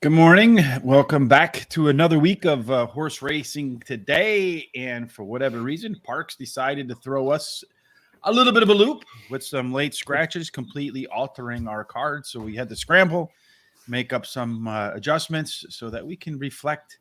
Good morning. Welcome back to another week of horse racing today. And for whatever reason, Parx decided to throw us a little bit of a loop with some late scratches, completely altering our card. So we had to scramble, make up some adjustments so that we can reflect,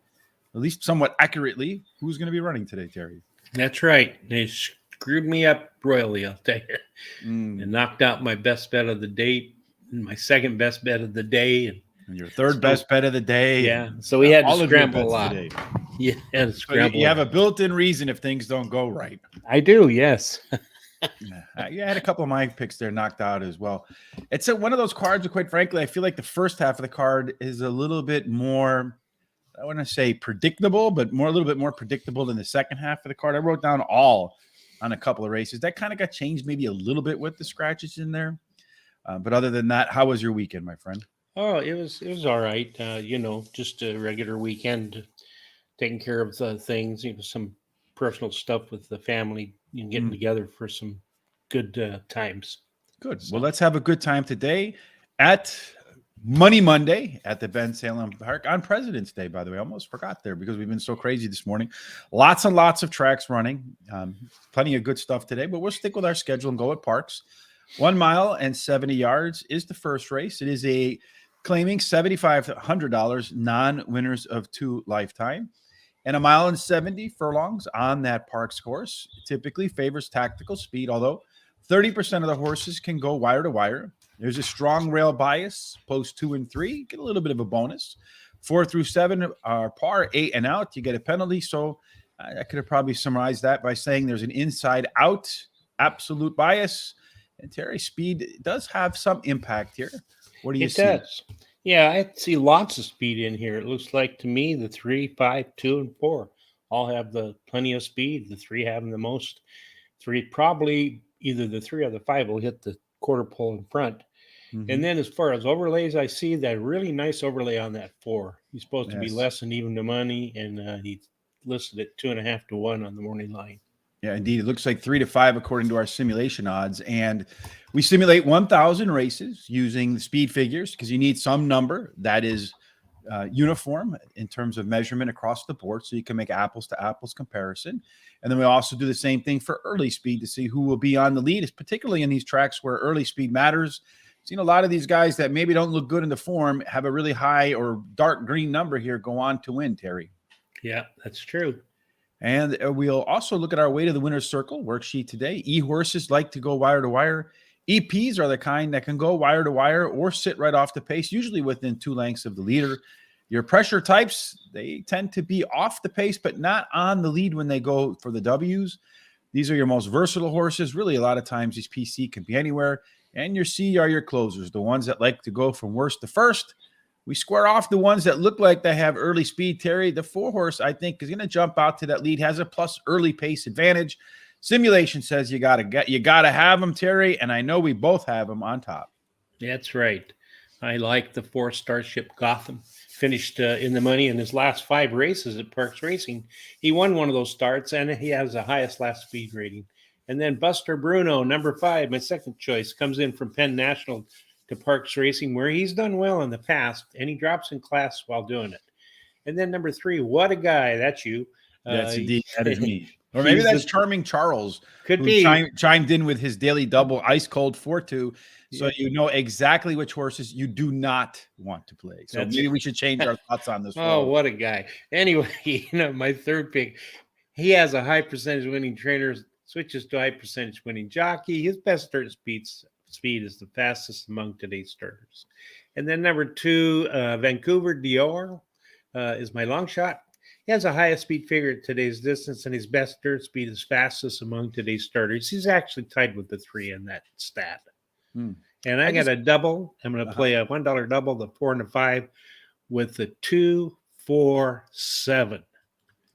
at least somewhat accurately, who's going to be running today, Terry. That's right. They screwed me up royally, I'll tell you. And knocked out my best bet of the day, and my second best bet of the day, and your third best bet of the day. Yeah. So we had to all scramble of your a lot. Today. Yeah, had to scramble. So you have a built-in reason if things don't go right. I do, yes. Yeah, I had a couple of my picks there knocked out as well. It's one of those cards where, quite frankly, I feel like the first half of the card is a little bit more, I want to say predictable, but a little bit more predictable than the second half of the card. I wrote down all on a couple of races. That kind of got changed maybe a little bit with the scratches in there. But other than that, how was your weekend, my friend? Oh, it was all right. Just a regular weekend, taking care of things, some personal stuff with the family, getting together for some good times. Good. So, well, let's have a good time today at Money Monday at the Ben Salem Park on President's Day, by the way. I almost forgot there because we've been so crazy this morning. Lots and lots of tracks running. Plenty of good stuff today, but we'll stick with our schedule and go at Parx. 1 mile and 70 yards is the first race. It is claiming $7,500, non-winners of 2 lifetime. And 1 mile and 70 furlongs on that Parx course. It typically favors tactical speed, although 30% of the horses can go wire to wire. There's a strong rail bias, post 2 and 3, get a little bit of a bonus. 4 through 7 are par, 8 and out, you get a penalty. So I could have probably summarized that by saying there's an inside out absolute bias. And Terry, speed does have some impact here. What do you see? It does. Yeah, I see lots of speed in here. It looks like to me the 3, 5, 2, and 4 all have plenty of speed. The 3 having the most. 3 probably either the 3 or the 5 will hit the quarter pole in front. Mm-hmm. And then as far as overlays, I see that really nice overlay on that 4. He's supposed to be less than even to money, and he listed at 2.5 to 1 on the morning line. Yeah, indeed. It looks like 3 to 5 according to our simulation odds. And we simulate 1,000 races using the speed figures because you need some number that is uniform in terms of measurement across the board so you can make apples to apples comparison. And then we also do the same thing for early speed to see who will be on the lead, particularly in these tracks where early speed matters. Seen a lot of these guys that maybe don't look good in the form have a really high or dark green number here go on to win, Terry. Yeah, that's true. And we'll also look at our way to the winner's circle worksheet today. E-horses like to go wire to wire. EPs are the kind that can go wire to wire or sit right off the pace, usually within 2 lengths of the leader. Your pressure types, they tend to be off the pace, but not on the lead when they go for the W's. These are your most versatile horses. Really, a lot of times these PC can be anywhere. And your C are your closers, the ones that like to go from worst to first. We square off the ones that look like they have early speed, Terry. The 4 horse, I think, is going to jump out to that lead, has a plus early pace advantage. Simulation says you got to have them, Terry, and I know we both have them on top. That's right. I like the 4 Starship Gotham. Finished in the money in his last 5 races at Parx Racing. He won one of those starts, and he has the highest last speed rating. And then Buster Bruno, number 5, my second choice, comes in from Penn National to Parx Racing, where he's done well in the past, and he drops in class while doing it. And then number 3, what a guy. That's you. That's indeed. That is me. Or maybe that's Charming Charles. Could be. Chimed in with his daily double ice cold 4-2. So you know exactly which horses you do not want to play. So maybe we should change our thoughts on this. Oh, what a guy. Anyway, my third pick, he has a high percentage winning trainer, switches to high percentage winning jockey. His best start speed is the fastest among today's starters. And then number 2, Vancouver Dior is my long shot. He has a highest speed figure at today's distance, and his best dirt speed is fastest among today's starters. He's actually tied with the 3 in that stat. And I got a double. I'm going to play a $1 double, the 4 and the 5, with the 2, 4, 7.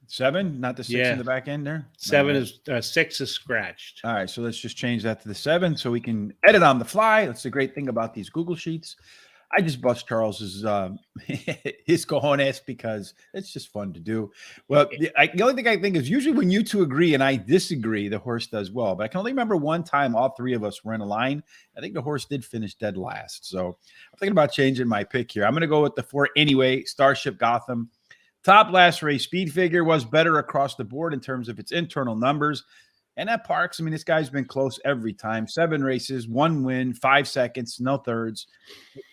7, not the 6 in the back end there? 7 is 6 is scratched. All right, so let's just change that to the 7 so we can edit on the fly. That's the great thing about these Google Sheets. I just bust Charles's his cojones because it's just fun to do. Well, the only thing I think is usually when you two agree and I disagree, the horse does well. But I can only remember one time all three of us were in a line. I think the horse did finish dead last. So I'm thinking about changing my pick here. I'm going to go with the 4 anyway, Starship Gotham. Top last race speed figure was better across the board in terms of its internal numbers. And at Parx, I mean, this guy's been close every time. 7 races, 1 win, 5 seconds, no thirds.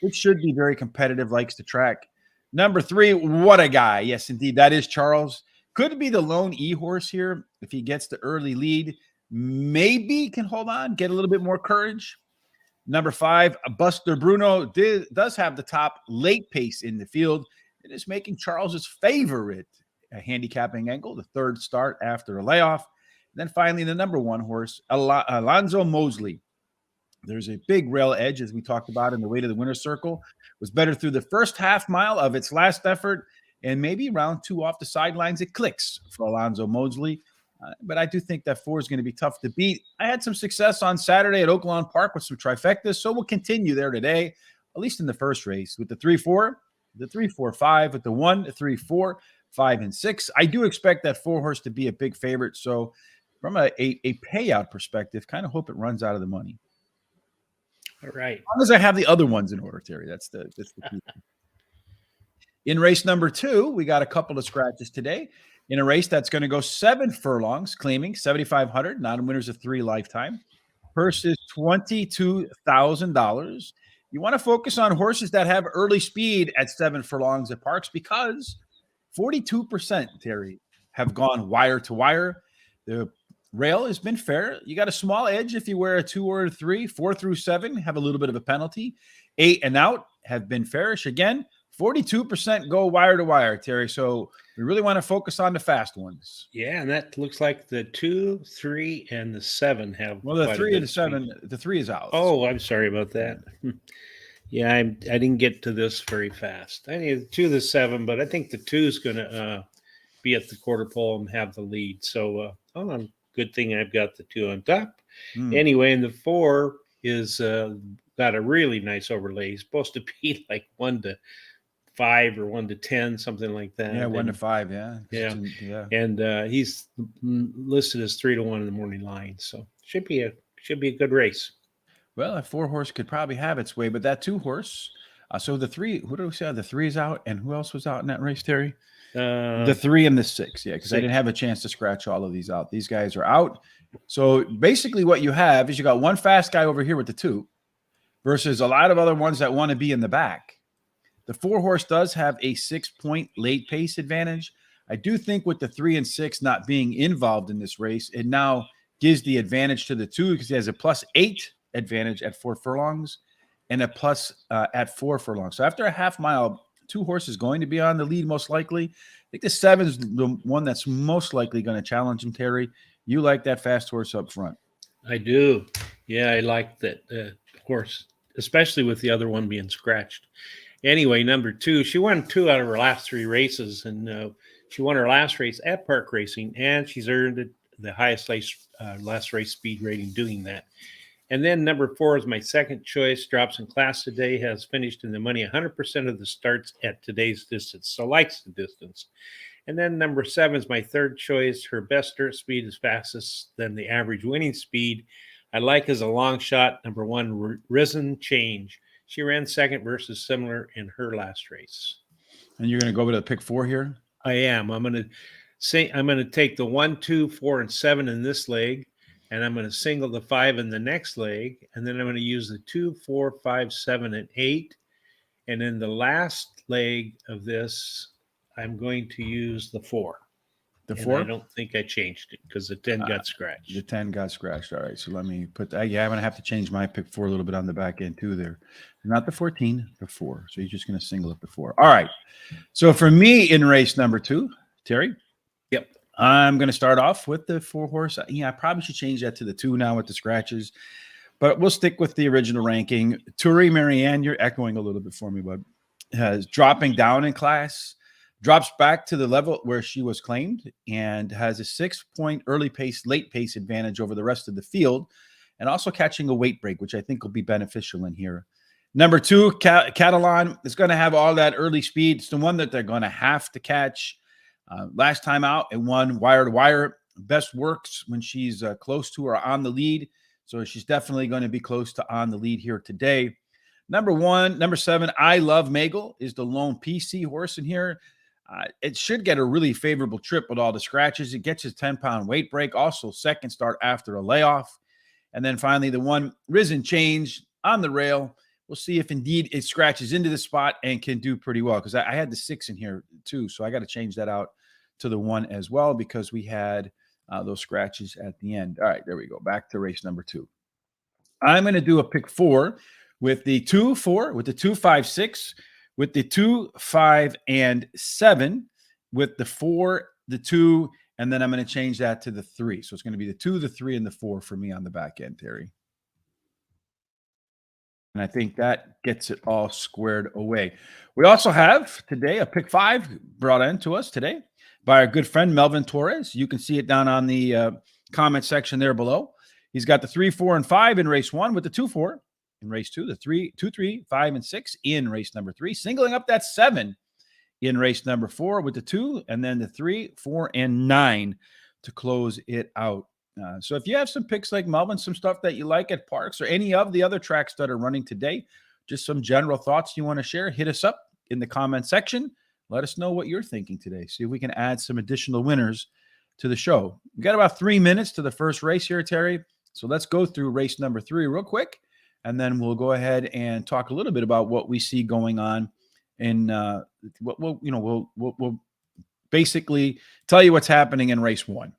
It should be very competitive, likes the track. Number 3, what a guy. Yes, indeed, that is Charles. Could be the lone E-horse here if he gets the early lead. Maybe can hold on, get a little bit more courage. Number 5, Buster Bruno does have the top late pace in the field. It is making Charles's favorite handicapping angle, the 3rd start after a layoff. Then finally, the number 1 horse, Alonzo Mosley. There's a big rail edge, as we talked about in the way to the winner's circle. Was better through the first half mile of its last effort, and maybe round 2 off the sidelines, it clicks for Alonzo Mosley. But I do think that 4 is going to be tough to beat. I had some success on Saturday at Oaklawn Park with some trifectas, so we'll continue there today, at least in the first race, with the 3-4, the 3-4-5, with the 1, 3, 4, 5, and 6. I do expect that 4 horse to be a big favorite, so from a payout perspective, kind of hope it runs out of the money. All right. As long as I have the other ones in order, Terry. That's the key. In race number 2, we got a couple of scratches today. In a race that's going to go 7 furlongs, claiming $7,500, non-winners of 3 lifetime. Purse is $22,000. You want to focus on horses that have early speed at 7 furlongs at Parx because 42%, Terry, have gone wire to wire. The rail has been fair. You got a small edge if you wear a 2 or a 3. 4 through 7 have a little bit of a penalty. 8 and out have been fairish. Again, 42% go wire to wire, Terry. So we really want to focus on the fast ones. Yeah, and that looks like the 2, 3, and the 7 have. Well, the 3 and the 7, the 3 is out. Oh, I'm sorry about that. Yeah, I didn't get to this very fast. I need the 2, the 7, but I think the 2 is going to be at the quarter pole and have the lead. So, good thing I've got the 2 on top. Anyway, and the 4 is got a really nice overlay. He's supposed to be like 1 to 5 or 1 to 10, something like that. Yeah, 1 to 5. Yeah. And he's listed as 3 to 1 in the morning line. So should be a good race. Well, a 4 horse could probably have its way, but that 2 horse. So the 3, who do we say? The 3 is out, and who else was out in that race, Terry? The 3 and the 6. Yeah, because I didn't have a chance to scratch all of these out. These guys are out. So basically, what you have is you got one fast guy over here with the 2, versus a lot of other ones that want to be in the back. The 4 horse does have a 6-point late pace advantage. I do think with the 3 and 6 not being involved in this race, it now gives the advantage to the 2 because he has a +8 advantage at 4 furlongs and a plus at 4 furlongs. So after a half mile, 2 horses going to be on the lead most likely. I think the 7 is the one that's most likely going to challenge him, Terry. You like that fast horse up front. I do. Yeah, I like that horse, especially with the other one being scratched. Anyway, number 2, she won 2 out of her last 3 races, and she won her last race at Park Racing, and she's earned the highest last race speed rating doing that. And then number 4 is my second choice, drops in class today, has finished in the money 100% of the starts at today's distance, so likes the distance. And then number 7 is my third choice. Her best dirt speed is fastest than the average winning speed. I like as a long shot, number 1, Risen Change. She ran second versus similar in her last race. And you're going to go with a pick 4 here? I am. I'm going to take the 1, 2, 4, and 7 in this leg, and I'm going to single the 5 in the next leg, and then I'm going to use the 2, 4, 5, 7, and 8. And in the last leg of this, I'm going to use the 4. The 4? I don't think I changed it because the 10 got scratched. The 10 got scratched. All right. So let me put that. Yeah, I'm going to have to change my pick 4 a little bit on the back end too there. Not the 14, the 4. So you're just going to single up the 4. All right. So for me in race number 2, Terry. Yep. I'm going to start off with the 4 horse. Yeah, I probably should change that to the 2 now with the scratches. But we'll stick with the original ranking. Turi Marianne, you're echoing a little bit for me, bud. Has dropping down in class. Drops back to the level where she was claimed and has a 6-point early pace, late pace advantage over the rest of the field, and also catching a weight break, which I think will be beneficial in here. Number 2, Catalan is going to have all that early speed. It's the one that they're going to have to catch. Last time out, it won wire to wire. Best works when she's close to or on the lead. So she's definitely going to be close to on the lead here today. Number 7, I Love Magel is the lone PC horse in here. It should get a really favorable trip with all the scratches. It gets his 10-pound weight break. Also, second start after a layoff. And then finally, the one Risen Change on the rail. We'll see if indeed it scratches into the spot and can do pretty well, because I had the 6 in here too. So I got to change that out to the 1 as well, because we had those scratches at the end. All right, there we go. Back to race number 2. I'm going to do a pick 4 with the 2, 4, with the 2, 5, 6, with the 2, 5, and 7, with the 4, the 2, and then I'm going to change that to the 3. So it's going to be the 2, the 3, and the 4 for me on the back end, Terry. And I think that gets it all squared away. We also have today a pick 5 brought in to us today by our good friend Melvin Torres. You can see it down on the comment section there below. He's got the 3, 4, and 5 in race 1, with the 2, 4 in race 2, the 3, 2, 3, 5, and 6 in race number 3, singling up that 7 in race number 4 with the 2, and then the 3, 4, and 9 to close it out. So if you have some picks like Melvin, some stuff that you like at Parx or any of the other tracks that are running today, just some general thoughts you want to share, hit us up in the comment section. Let us know what you're thinking today. See if we can add some additional winners to the show. We got about 3 minutes to the first race here, Terry. So let's go through race number 3 real quick, and then we'll go ahead and talk a little bit about what we see going on. And we'll basically tell you what's happening in race 1.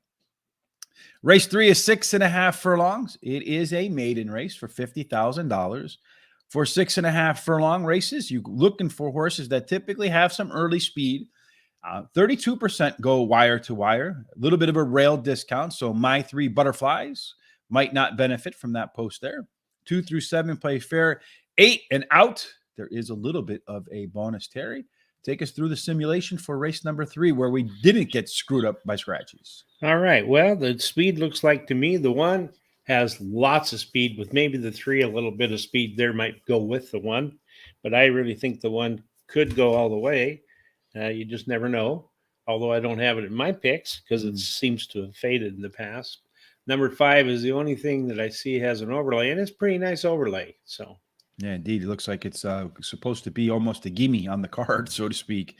Race 3 is 6.5 furlongs. It is a maiden race for $50,000. For 6.5 furlong races, you're looking for horses that typically have some early speed. 32% go wire to wire, a little bit of a rail discount. So my 3 butterflies might not benefit from that post there. 2 through 7 play fair. 8 and out, there is a little bit of a bonus. Terry, take us through the simulation for race number 3, where we didn't get screwed up by scratches. All right. Well, the speed looks like to me the 1 has lots of speed, with maybe the 3 a little bit of speed there might go with the 1. But I really think the 1 could go all the way. You just never know, although I don't have it in my picks because it seems to have faded in the past. Number 5 is the only thing that I see has an overlay, and it's a pretty nice overlay. So, yeah, indeed. It looks like it's supposed to be almost a gimme on the card, so to speak.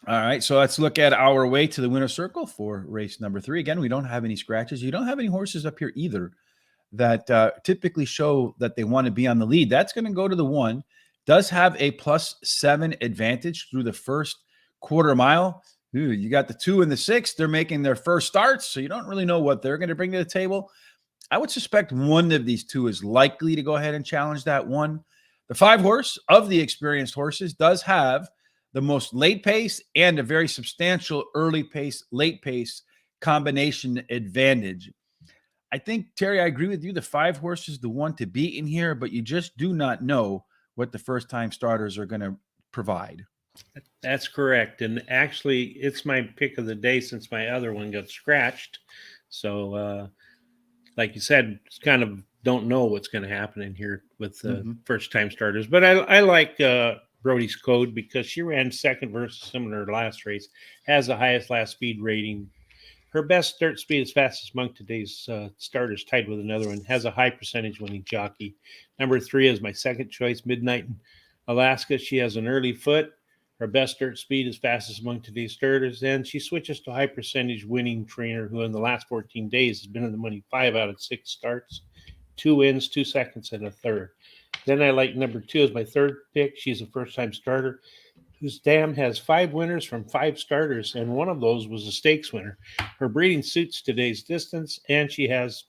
All right, so let's look at our way to the winner's circle for race number 3. Again, we don't have any scratches. You don't have any horses up here either that typically show that they want to be on the lead. That's going to go to the 1. Does have a +7 advantage through the first quarter mile. Ooh, you got the 2 and the 6. They're making their first starts, so you don't really know what they're going to bring to the table. I would suspect one of these 2 is likely to go ahead and challenge that 1. The 5 horse of the experienced horses does have the most late pace and a very substantial early pace, late pace combination advantage. I think, Terry, I agree with you. The 5 horse is the one to beat in here, but you just do not know what the first-time starters are going to provide. That's correct. And actually, it's my pick of the day since my other one got scratched. So, like you said, kind of don't know what's going to happen in here with the first-time starters. But I like Brody's Code because she ran second versus similar last race, has the highest last speed rating. Her best start speed is fastest among today's starters, tied with another one, has a high percentage winning jockey. Number 3 is my second choice, Midnight in Alaska. She has an early foot. Her best start speed is fastest among today's starters, and she switches to high percentage winning trainer who in the last 14 days has been in the money 5 out of 6 starts, 2 wins, 2 seconds, and a third. Then I like number 2 as my third pick. She's a first-time starter whose dam has 5 winners from 5 starters, and one of those was a stakes winner. Her breeding suits today's distance, and she has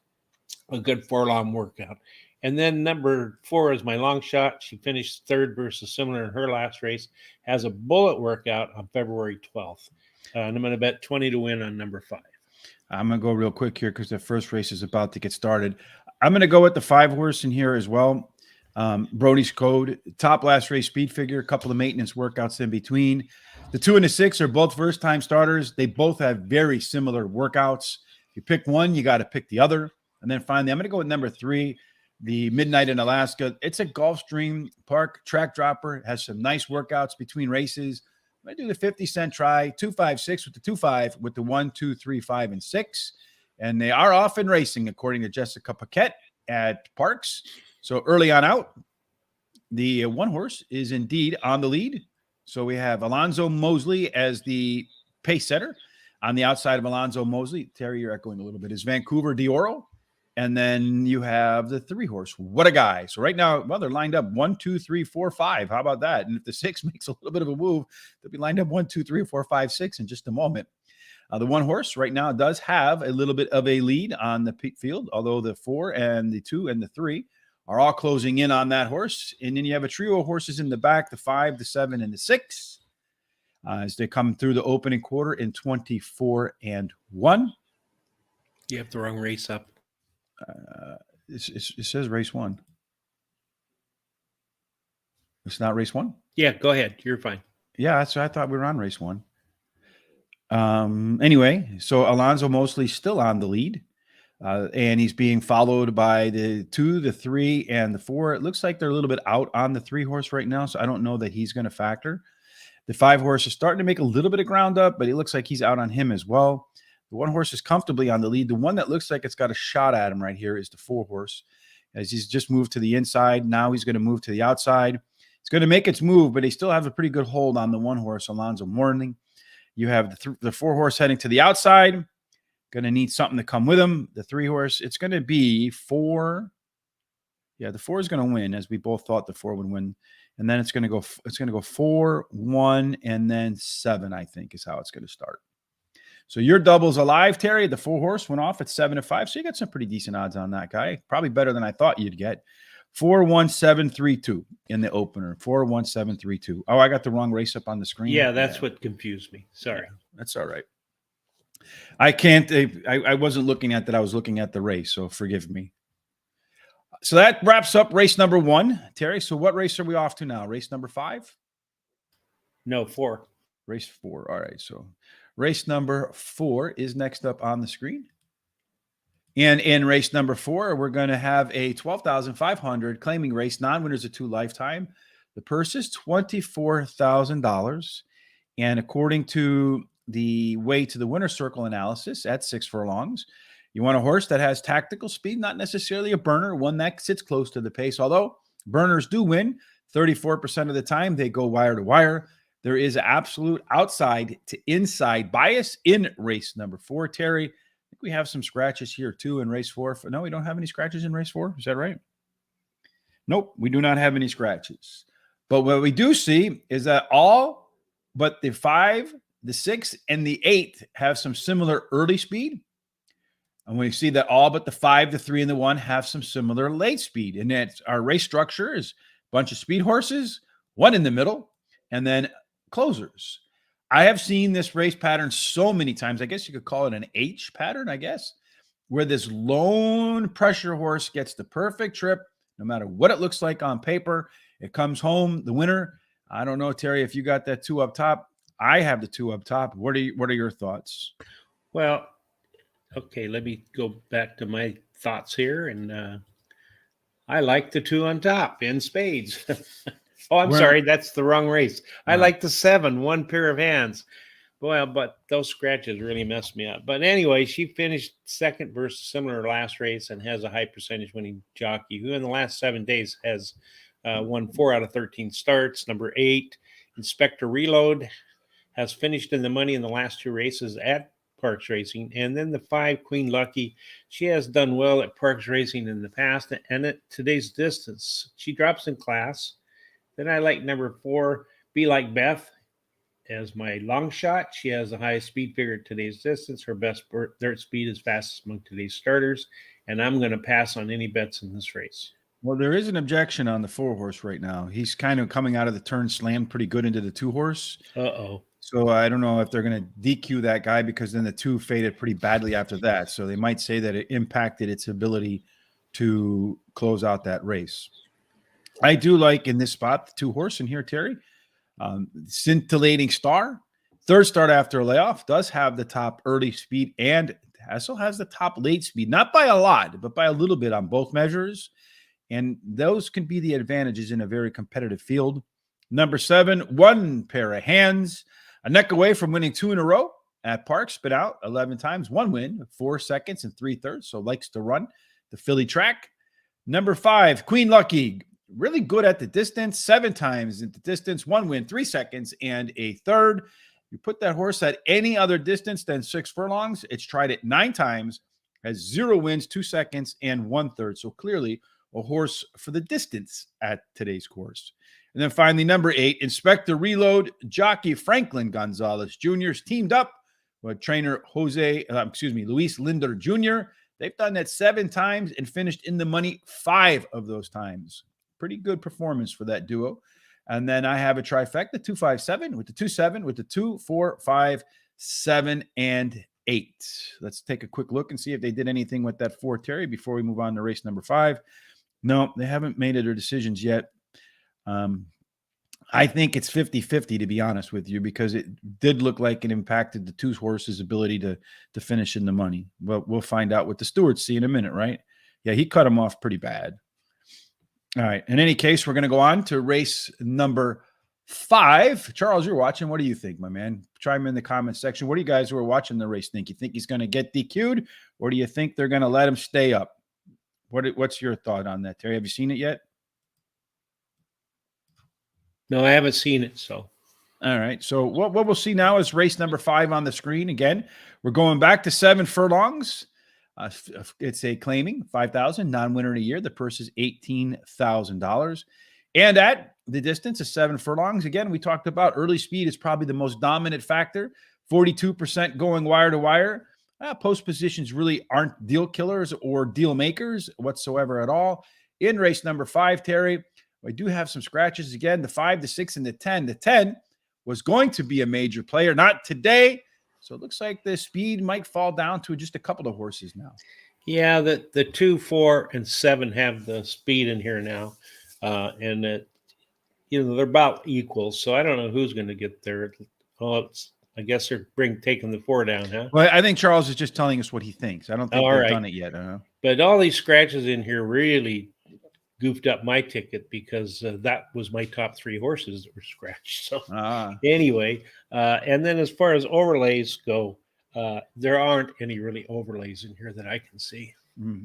a good furlong workout. And then number 4 is my long shot. She finished third versus similar in her last race, has a bullet workout on February 12th. And I'm going to bet 20 to win on number 5. I'm going to go real quick here because the first race is about to get started. I'm going to go with the 5 horse in here as well. Brody's Code, top last race speed figure, a couple of maintenance workouts in between. The 2 and the 6 are both first-time starters. They both have very similar workouts. If you pick one, you got to pick the other. And then finally, I'm going to go with number 3. the Midnight in Alaska. It's a Gulfstream Park track dropper. It has some nice workouts between races. I'm going to do the 50-cent try, 256 with the 25 with the 1, 2, 3, 5, and 6. And they are off in racing, according to Jessica Paquette at Parx. So early on out, the one horse is indeed on the lead. So we have Alonzo Mosley as the pace setter. On the outside of Alonzo Mosley, Terry, you're echoing a little bit, is Vancouver Dioro. And then you have the 3-horse. What a guy. So right now, well, they're lined up 1, 2, 3, 4, 5. How about that? And if the 6 makes a little bit of a move, they'll be lined up 1, 2, 3, 4, 5, 6 in just a moment. The 1 horse right now does have a little bit of a lead on the field, although the 4 and the 2 and the 3 are all closing in on that horse. And then you have a trio of horses in the back, the 5, the 7, and the 6. As they come through the opening quarter in 24 and 1. You have the wrong race up. It says race 1. It's not race 1? Yeah, go ahead. You're fine. Yeah, that's what I thought we were on race 1. Anyway, so Alonzo Mosley still on the lead. And he's being followed by the 2, the 3, and the 4. It looks like they're a little bit out on the 3-horse right now, so I don't know that he's going to factor. The 5-horse is starting to make a little bit of ground up, but it looks like he's out on him as well. The 1 horse is comfortably on the lead. The one that looks like it's got a shot at him right here is the 4-horse, as he's just moved to the inside. Now he's going to move to the outside. It's going to make its move, but he still has a pretty good hold on the 1 horse, Alonzo Mourning. You have the 4-horse heading to the outside. Going to need something to come with him. The 3-horse, it's going to be 4. Yeah, the 4 is going to win, as we both thought the 4 would win. And then it's going to go 4, 1, and then 7, I think, is how it's going to start. So your double's alive, Terry. The 4-horse went off at 7 to 5. So you got some pretty decent odds on that guy. Probably better than I thought you'd get. 4, 1, 7, 3, 2 in the opener. 4, 1, 7, 3, 2. Oh, I got the wrong race up on the screen. Yeah, that's what confused me. Sorry. Yeah, that's all right. I can't. I wasn't looking at that. I was looking at the race. So forgive me. So that wraps up race number 1, Terry. So what race are we off to now? Race number 5? No, 4. Race 4. All right. So race number 4 is next up on the screen. And in race number 4, we're going to have a $12,500 claiming race, non-winners of 2 lifetime. The purse is $24,000. And according to the way to the winner circle analysis at 6 furlongs, you want a horse that has tactical speed, not necessarily a burner, one that sits close to the pace. Although burners do win 34% of the time, they go wire to wire. There is absolute outside to inside bias in race number 4. Terry, I think we have some scratches here too in race 4. No, we don't have any scratches in race 4. Is that right? Nope, we do not have any scratches. But what we do see is that all but the 5, the 6, and the 8 have some similar early speed. And we see that all but the 5, the 3, and the 1 have some similar late speed. And that's our race structure is a bunch of speed horses, 1 in the middle, and then closers. I have seen this race pattern so many times. I guess you could call it an H pattern, I guess, where this lone pressure horse gets the perfect trip, no matter what it looks like on paper. It comes home, the winner. I don't know, Terry, if you got that 2 up top. I have the 2 up top. What are your thoughts? Well, okay, let me go back to my thoughts here. And I like the 2 on top in spades. Oh, I'm sorry. That's the wrong race. I like the 7, 1 pair of hands. Well, but those scratches really messed me up. But anyway, she finished second versus similar last race and has a high percentage winning jockey who in the last 7 days has won 4 out of 13 starts. Number 8, Inspector Reload, has finished in the money in the last 2 races at Parx Racing. And then the 5, Queen Lucky, she has done well at Parx Racing in the past and at today's distance. She drops in class. Then I like number 4, Be Like Beth, as my long shot. She has the highest speed figure at today's distance. Her best dirt speed is fastest among today's starters. And I'm going to pass on any bets in this race. Well, there is an objection on the 4-horse right now. He's kind of coming out of the turn slammed pretty good into the 2-horse. Uh-oh. So I don't know if they're going to DQ that guy because then the 2 faded pretty badly after that. So they might say that it impacted its ability to close out that race. I do like in this spot, the 2-horse in here, Terry. Scintillating Star. 3rd start after a layoff. Does have the top early speed and also has the top late speed. Not by a lot, but by a little bit on both measures. And those can be the advantages in a very competitive field. Number 7, one pair of hands, a neck away from winning 2 in a row at Parx, been out 11 times, 1 win, 4 seconds and 3/3. So likes to run the Philly track. Number 5, Queen Lucky, really good at the distance, 7 times at the distance, 1 win, 3 seconds and a third. You put that horse at any other distance than 6 furlongs. It's tried it 9 times, has 0 wins, 2 seconds and 1/3. So clearly a horse for the distance at today's course. And then finally, number 8, Inspector Reload, jockey Franklin Gonzalez Jr.'s teamed up with trainer Luis Linder Jr. They've done that 7 times and finished in the money 5 of those times. Pretty good performance for that duo. And then I have a trifecta, 2, 5, 7 with the 2, 7 with the 2, 4, 5, 7, and 8. Let's take a quick look and see if they did anything with that 4, Terry, before we move on to race number 5. No, they haven't made their decisions yet. I think it's 50-50, to be honest with you, because it did look like it impacted the 2 horses' ability to finish in the money. Well, we'll find out what the stewards see in a minute, right? Yeah, he cut him off pretty bad. All right. In any case, we're going to go on to race number 5. Charles, you're watching. What do you think, my man? Chime in the comment section. What do you guys who are watching the race think? You think he's going to get DQ'd, or do you think they're going to let him stay up? What's your thought on that, Terry? Have you seen it yet? No, I haven't seen it. So, all right. So what we'll see now is race number 5 on the screen. Again, we're going back to 7 furlongs. It's a claiming 5,000 non-winner in a year. The purse is $18,000. And at the distance of 7 furlongs, again, we talked about early speed is probably the most dominant factor. 42% going wire to wire. Post positions really aren't deal killers or deal makers whatsoever at all. In race number 5, Terry, I do have some scratches again. The 5, the 6, and the 10. The 10 was going to be a major player, not today. So it looks like the speed might fall down to just a couple of horses now. Yeah, the 2, 4, and 7 have the speed in here now, and that they're about equal. So I don't know who's going to get there. Oh, I guess they're taking the 4 down, huh? Well, I think Charles is just telling us what he thinks. I don't think they've done it yet. But all these scratches in here really goofed up my ticket because that was my top 3 horses that were scratched. So anyway, and then as far as overlays go, there aren't any really overlays in here that I can see.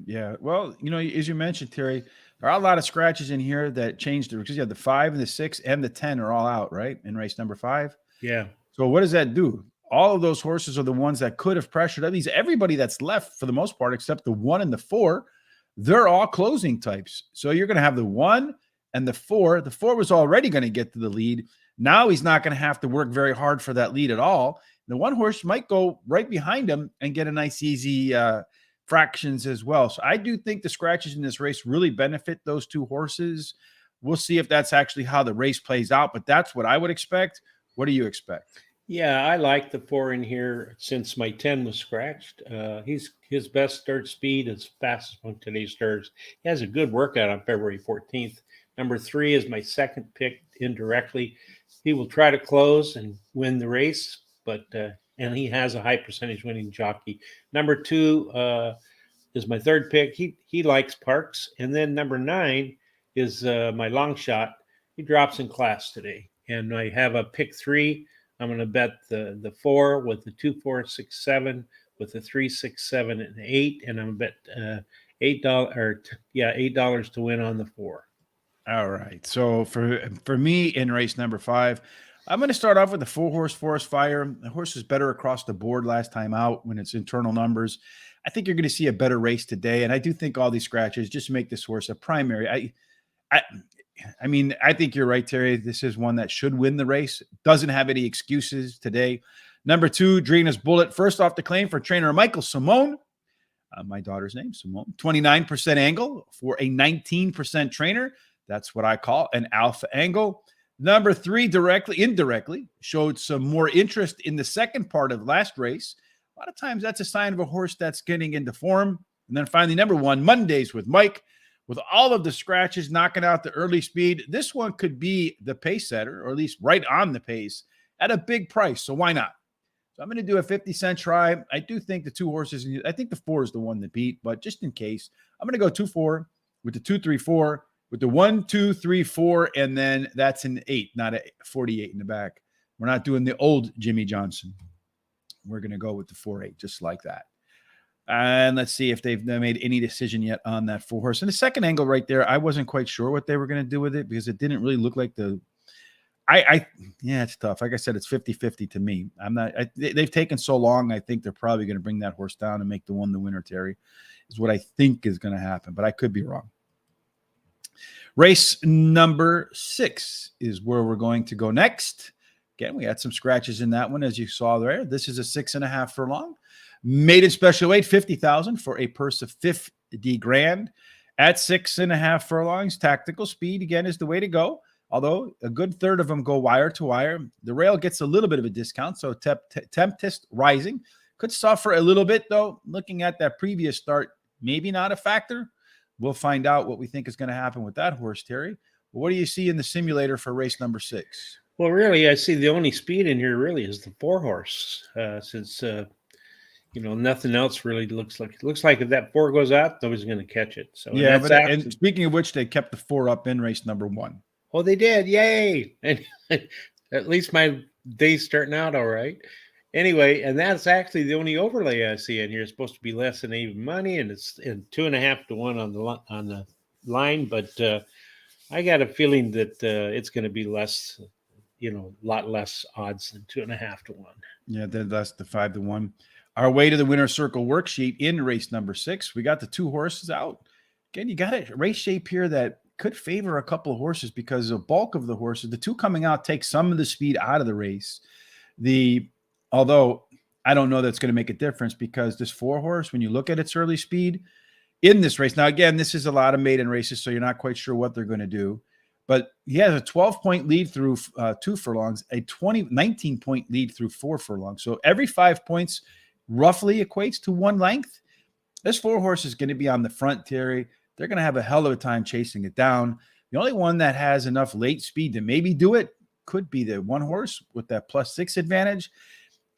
Yeah. Well, as you mentioned, Terry, there are a lot of scratches in here that changed because you have the 5 and the 6 and the 10 are all out, right? In race number 5. Yeah. So what does that do? All of those horses are the ones that could have pressured at least everybody that's left for the most part, except the 1 and the 4. They're all closing types. So you're going to have the 1 and the 4. The 4 was already going to get to the lead. Now he's not going to have to work very hard for that lead at all. The 1 horse might go right behind him and get a nice, easy fractions as well. So I do think the scratches in this race really benefit those 2 horses. We'll see if that's actually how the race plays out, but that's what I would expect. What do you expect? Yeah, I like the 4 in here since my 10 was scratched. His best start speed is fastest on today's starts. He has a good workout on February 14th. Number 3 is my second pick indirectly. He will try to close and win the race, but and he has a high percentage winning jockey. Number 2 is my third pick. He likes Parx, and then number 9 is my long shot. He drops in class today, and I have a pick 3. I'm going to bet the 4 with the 2, 4, 6, 7 with the 3, 6, 7, and 8, and I'm going to bet $8 to win on the 4. All right. So for me in race number 5, I'm going to start off with the 4-horse Forest Fire. The horse was better across the board last time out when it's internal numbers. I think you're going to see a better race today, and I do think all these scratches just make this horse a primary. I mean, I think you're right, Terry. This is one that should win the race. Doesn't have any excuses today. Number 2, Drina's Bullet. First off the claim for trainer Michael Simone. My daughter's name, Simone. 29% angle for a 19% trainer. That's what I call an alpha angle. Number 3, indirectly, showed some more interest in the second part of last race. A lot of times that's a sign of a horse that's getting into form. And then finally, number 1, Mondays with Mike. With all of the scratches knocking out the early speed, this one could be the pace setter, or at least right on the pace, at a big price. So why not? So I'm going to do a 50-cent try. I do think the 2 horses, I think the 4 is the one that beat, but just in case, I'm going to go 2, 4, with the 2, 3, 4, with the 1, 2, 3, 4, and then that's an 8, not a 48 in the back. We're not doing the old Jimmy Johnson. We're going to go with the 4-8, just like that. And let's see if they've made any decision yet on that 4 horse. And the second angle right there, I wasn't quite sure what they were going to do with it because it didn't really look like yeah, it's tough. Like I said, it's 50-50 to me. They've taken so long. I think they're probably going to bring that horse down and make the one the winner, Terry, is what I think is going to happen, but I could be wrong. Race number 6 is where we're going to go next. Again, we had some scratches in that one, as you saw there. This is a 6.5 furlong. Maiden special weight, 50,000 for a purse of 50 grand. At 6.5 furlongs, tactical speed, again, is the way to go. Although a good third of them go wire to wire. The rail gets a little bit of a discount, so Tempest Rising could suffer a little bit, though. Looking at that previous start, maybe not a factor. We'll find out what we think is going to happen with that horse, Terry. What do you see in the simulator for race number 6? Well, really, I see the only speed in here really is the 4 horse, since nothing else really looks like. It looks like if that 4 goes out, nobody's going to catch it. So yeah, and speaking of which, they kept the 4 up in race number 1. Oh, they did. Yay. And at least my day's starting out all right. Anyway, and that's actually the only overlay I see in here. It's supposed to be less than even money, and it's in 2.5 to 1 on the line. But I got a feeling that it's going to be less, a lot less odds than 2.5 to 1. Yeah, that's the 5 to 1. Our way to the winner's circle worksheet in race number 6. We got the 2 horses out. Again, you got a race shape here that could favor a couple of horses because the bulk of the horses, the 2 coming out, take some of the speed out of the race. Although I don't know that's going to make a difference because this 4 horse, when you look at its early speed in this race, now again, this is a lot of maiden races, so you're not quite sure what they're going to do. But he has a 12-point lead through 2 furlongs, a 19-point lead through 4 furlongs. So every 5 points roughly equates to 1 length. This 4 horse is going to be on the front, Terry. They're going to have a hell of a time chasing it down. The only one that has enough late speed to maybe do it could be the 1 horse with that +6 advantage.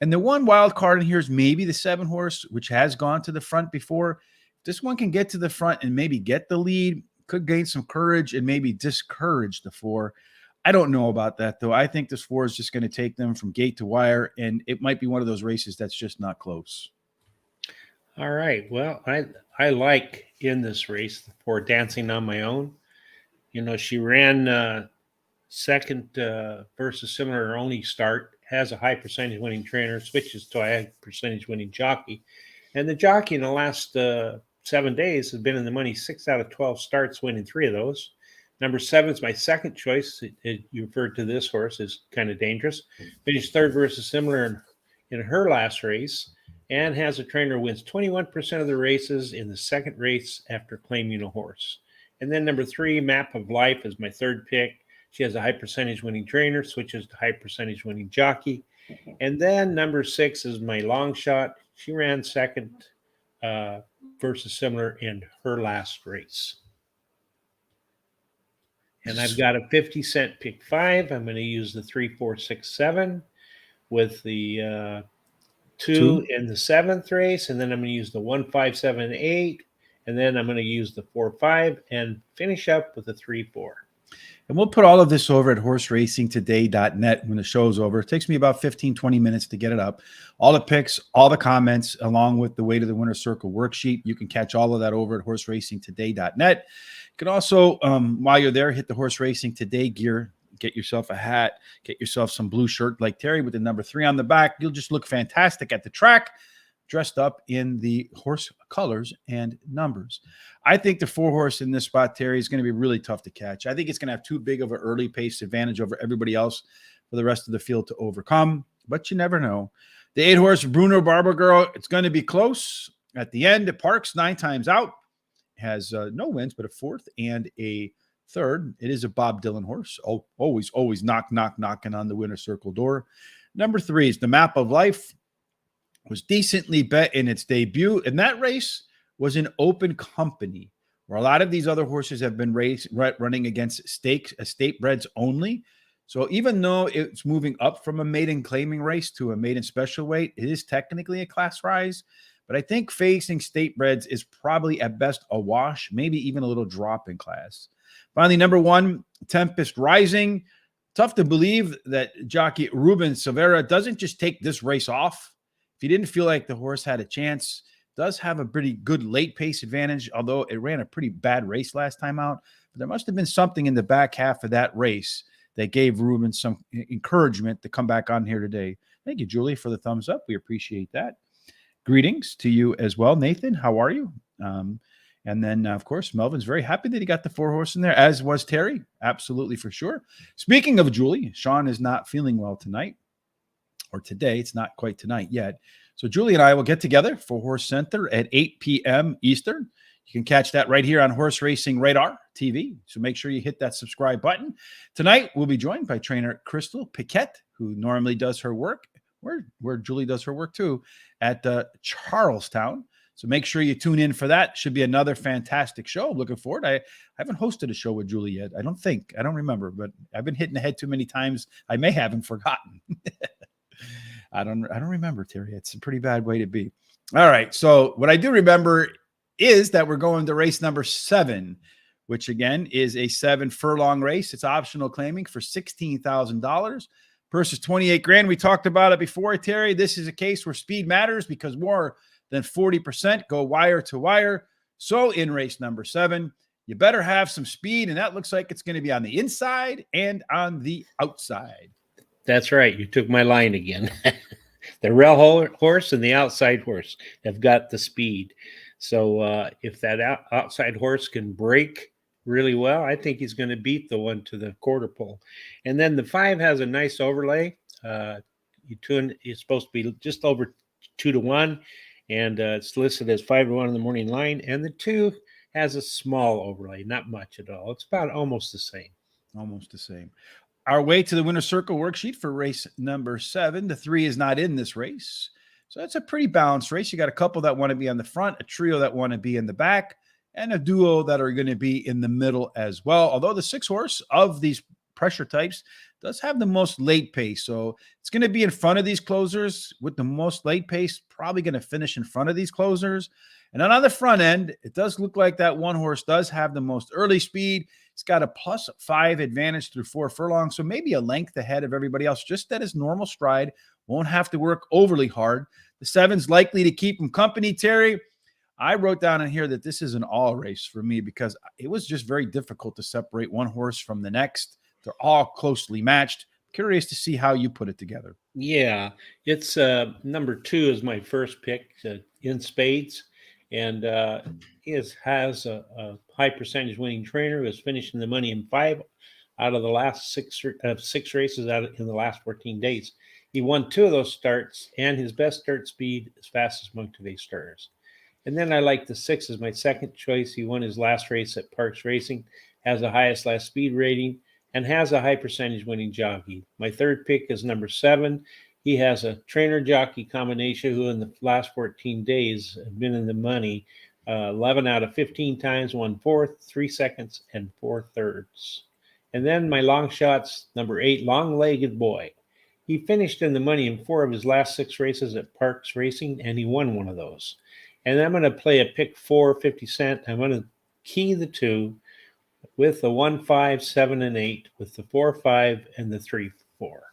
And the one wild card in here is maybe the 7 horse, which has gone to the front before. If this one can get to the front and maybe get the lead, could gain some courage and maybe discourage the 4. I don't know about that, though. I think this 4 is just going to take them from gate to wire, and it might be one of those races that's just not close. All right. Well, I like in this race the 4 Dancing on My Own. She ran second versus similar only start, has a high percentage winning trainer, switches to a high percentage winning jockey. And the jockey in the last 7 days has been in the money 6 out of 12 starts, winning 3 of those. Number 7 is my second choice. You referred to this horse as kind of dangerous. Finished third versus similar in her last race. And has a trainer who wins 21% of the races in the second race after claiming a horse. And then number 3, Map of Life, is my third pick. She has a high percentage winning trainer, switches to high percentage winning jockey. And then number 6 is my long shot. She ran second versus similar in her last race. And I've got a 50-cent pick 5. I'm going to use the 3, 4, 6, 7 with the 2 in the 7th race, and then I'm going to use the 1, 5, 7, 8, and then I'm going to use the 4, 5, and finish up with the 3, 4. And we'll put all of this over at horseracingtoday.net when the show's over. It takes me about 15, 20 minutes to get it up. All the picks, all the comments, along with the way to the winner's circle worksheet. You can catch all of that over at horseracingtoday.net. You can also, while you're there, hit the Horse Racing Today gear. Get yourself a hat, get yourself some blue shirt like Terry with the number 3 on the back. You'll just look fantastic at the track, dressed up in the horse colors and numbers. I think the 4 horse in this spot, Terry, is going to be really tough to catch. I think it's going to have too big of an early pace advantage over everybody else for the rest of the field to overcome, but you never know. The 8 horse Bruno Barber Girl, it's going to be close. At the end, Parx 9 times out, has no wins, but a 4th and a 3rd. It is a Bob Dylan horse. Oh, always knocking on the winner's circle door. Number 3 is the Map of Life. Was decently bet in its debut, and that race was an open company where a lot of these other horses have been running against estate breds only. So even though it's moving up from a maiden claiming race to a maiden special weight, it is technically a class rise. but I think facing state breds is probably at best a wash, maybe even a little drop in class. Finally, number 1, Tempest Rising. Tough to believe that jockey Ruben Silvera doesn't just take this race off. If he didn't feel like the horse had a chance, does have a pretty good late pace advantage, although it ran a pretty bad race last time out. But there must have been something in the back half of that race that gave Ruben some encouragement to come back on here today. Thank you, Julie, for the thumbs up. We appreciate that. Greetings to you as well, Nathan. How are you? And then, of course, Melvin's very happy that he got the 4-horse in there, as was Terry. Absolutely, for sure. Speaking of Julie, Sean is not feeling well tonight, or today. It's not quite tonight yet. So Julie and I will get together for Horse Center at 8 p.m. Eastern. You can catch that right here on Horse Racing Radar TV. So make sure you hit that subscribe button. Tonight, we'll be joined by trainer Crystal Piquette, who normally does her work, where Julie does her work too, at Charlestown. So make sure you tune in for that. Should be another fantastic show. Looking forward. I haven't hosted a show with Julie yet. I don't remember, but I've been hitting the head too many times. I may have forgotten. I don't remember, Terry. It's a pretty bad way to be. All right. So what I do remember is that we're going to race number 7, which again is a 7 furlong race. It's optional claiming for $16,000 versus 28 grand. We talked about it before, Terry. This is a case where speed matters because more than 40% go wire to wire. So in race number 7, you better have some speed, and that looks like it's going to be on the inside and on the outside. That's right. You took my line again. The rail horse and the outside horse have got the speed. So if that outside horse can break really well, I think he's going to beat the one to the quarter pole. And then the 5 has a nice overlay. It's supposed to be just over 2-1. And it's listed as 5-1 in the morning line. And the 2 has a small overlay, not much at all. It's about almost the same. Almost the same. Our way to the winner's circle worksheet for race number 7. The 3 is not in this race. So that's a pretty balanced race. You got a couple that want to be on the front, a trio that want to be in the back, and a duo that are going to be in the middle as well. Although the 6-horse of these pressure types does have the most late pace. So it's going to be in front of these closers with the most late pace, probably going to finish in front of these closers. And then on the front end, it does look like that 1 horse does have the most early speed. It's got a +5 advantage through 4 furlongs. So maybe a length ahead of everybody else, just at his normal stride. Won't have to work overly hard. The 7's likely to keep him company, Terry. I wrote down in here that this is an all race for me because it was just very difficult to separate 1 horse from the next. They're all closely matched. Curious to see how you put it together. Yeah, it's number 2 is my first pick in spades. And he has a high percentage winning trainer who is finishing the money in 5 out of the last 6 races in the last 14 days. He won 2 of those starts, and his best start speed is fastest among today's starters. And then I like the 6 as my second choice. He won his last race at Parx Racing, has the highest last speed rating, and has a high percentage winning jockey. My third pick is number 7. He has a trainer-jockey combination who in the last 14 days have been in the money 11 out of 15 times, 1/4, 3 seconds, and 4/3. And then my long shots, number 8, Long-Legged Boy. He finished in the money in 4 of his last 6 races at Parx Racing, and he won one of those. And I'm going to play a pick 4, 50 cent. I'm going to key the 2 with the 1, 5, 7, and 8, with the 4, 5, and the 3, 4.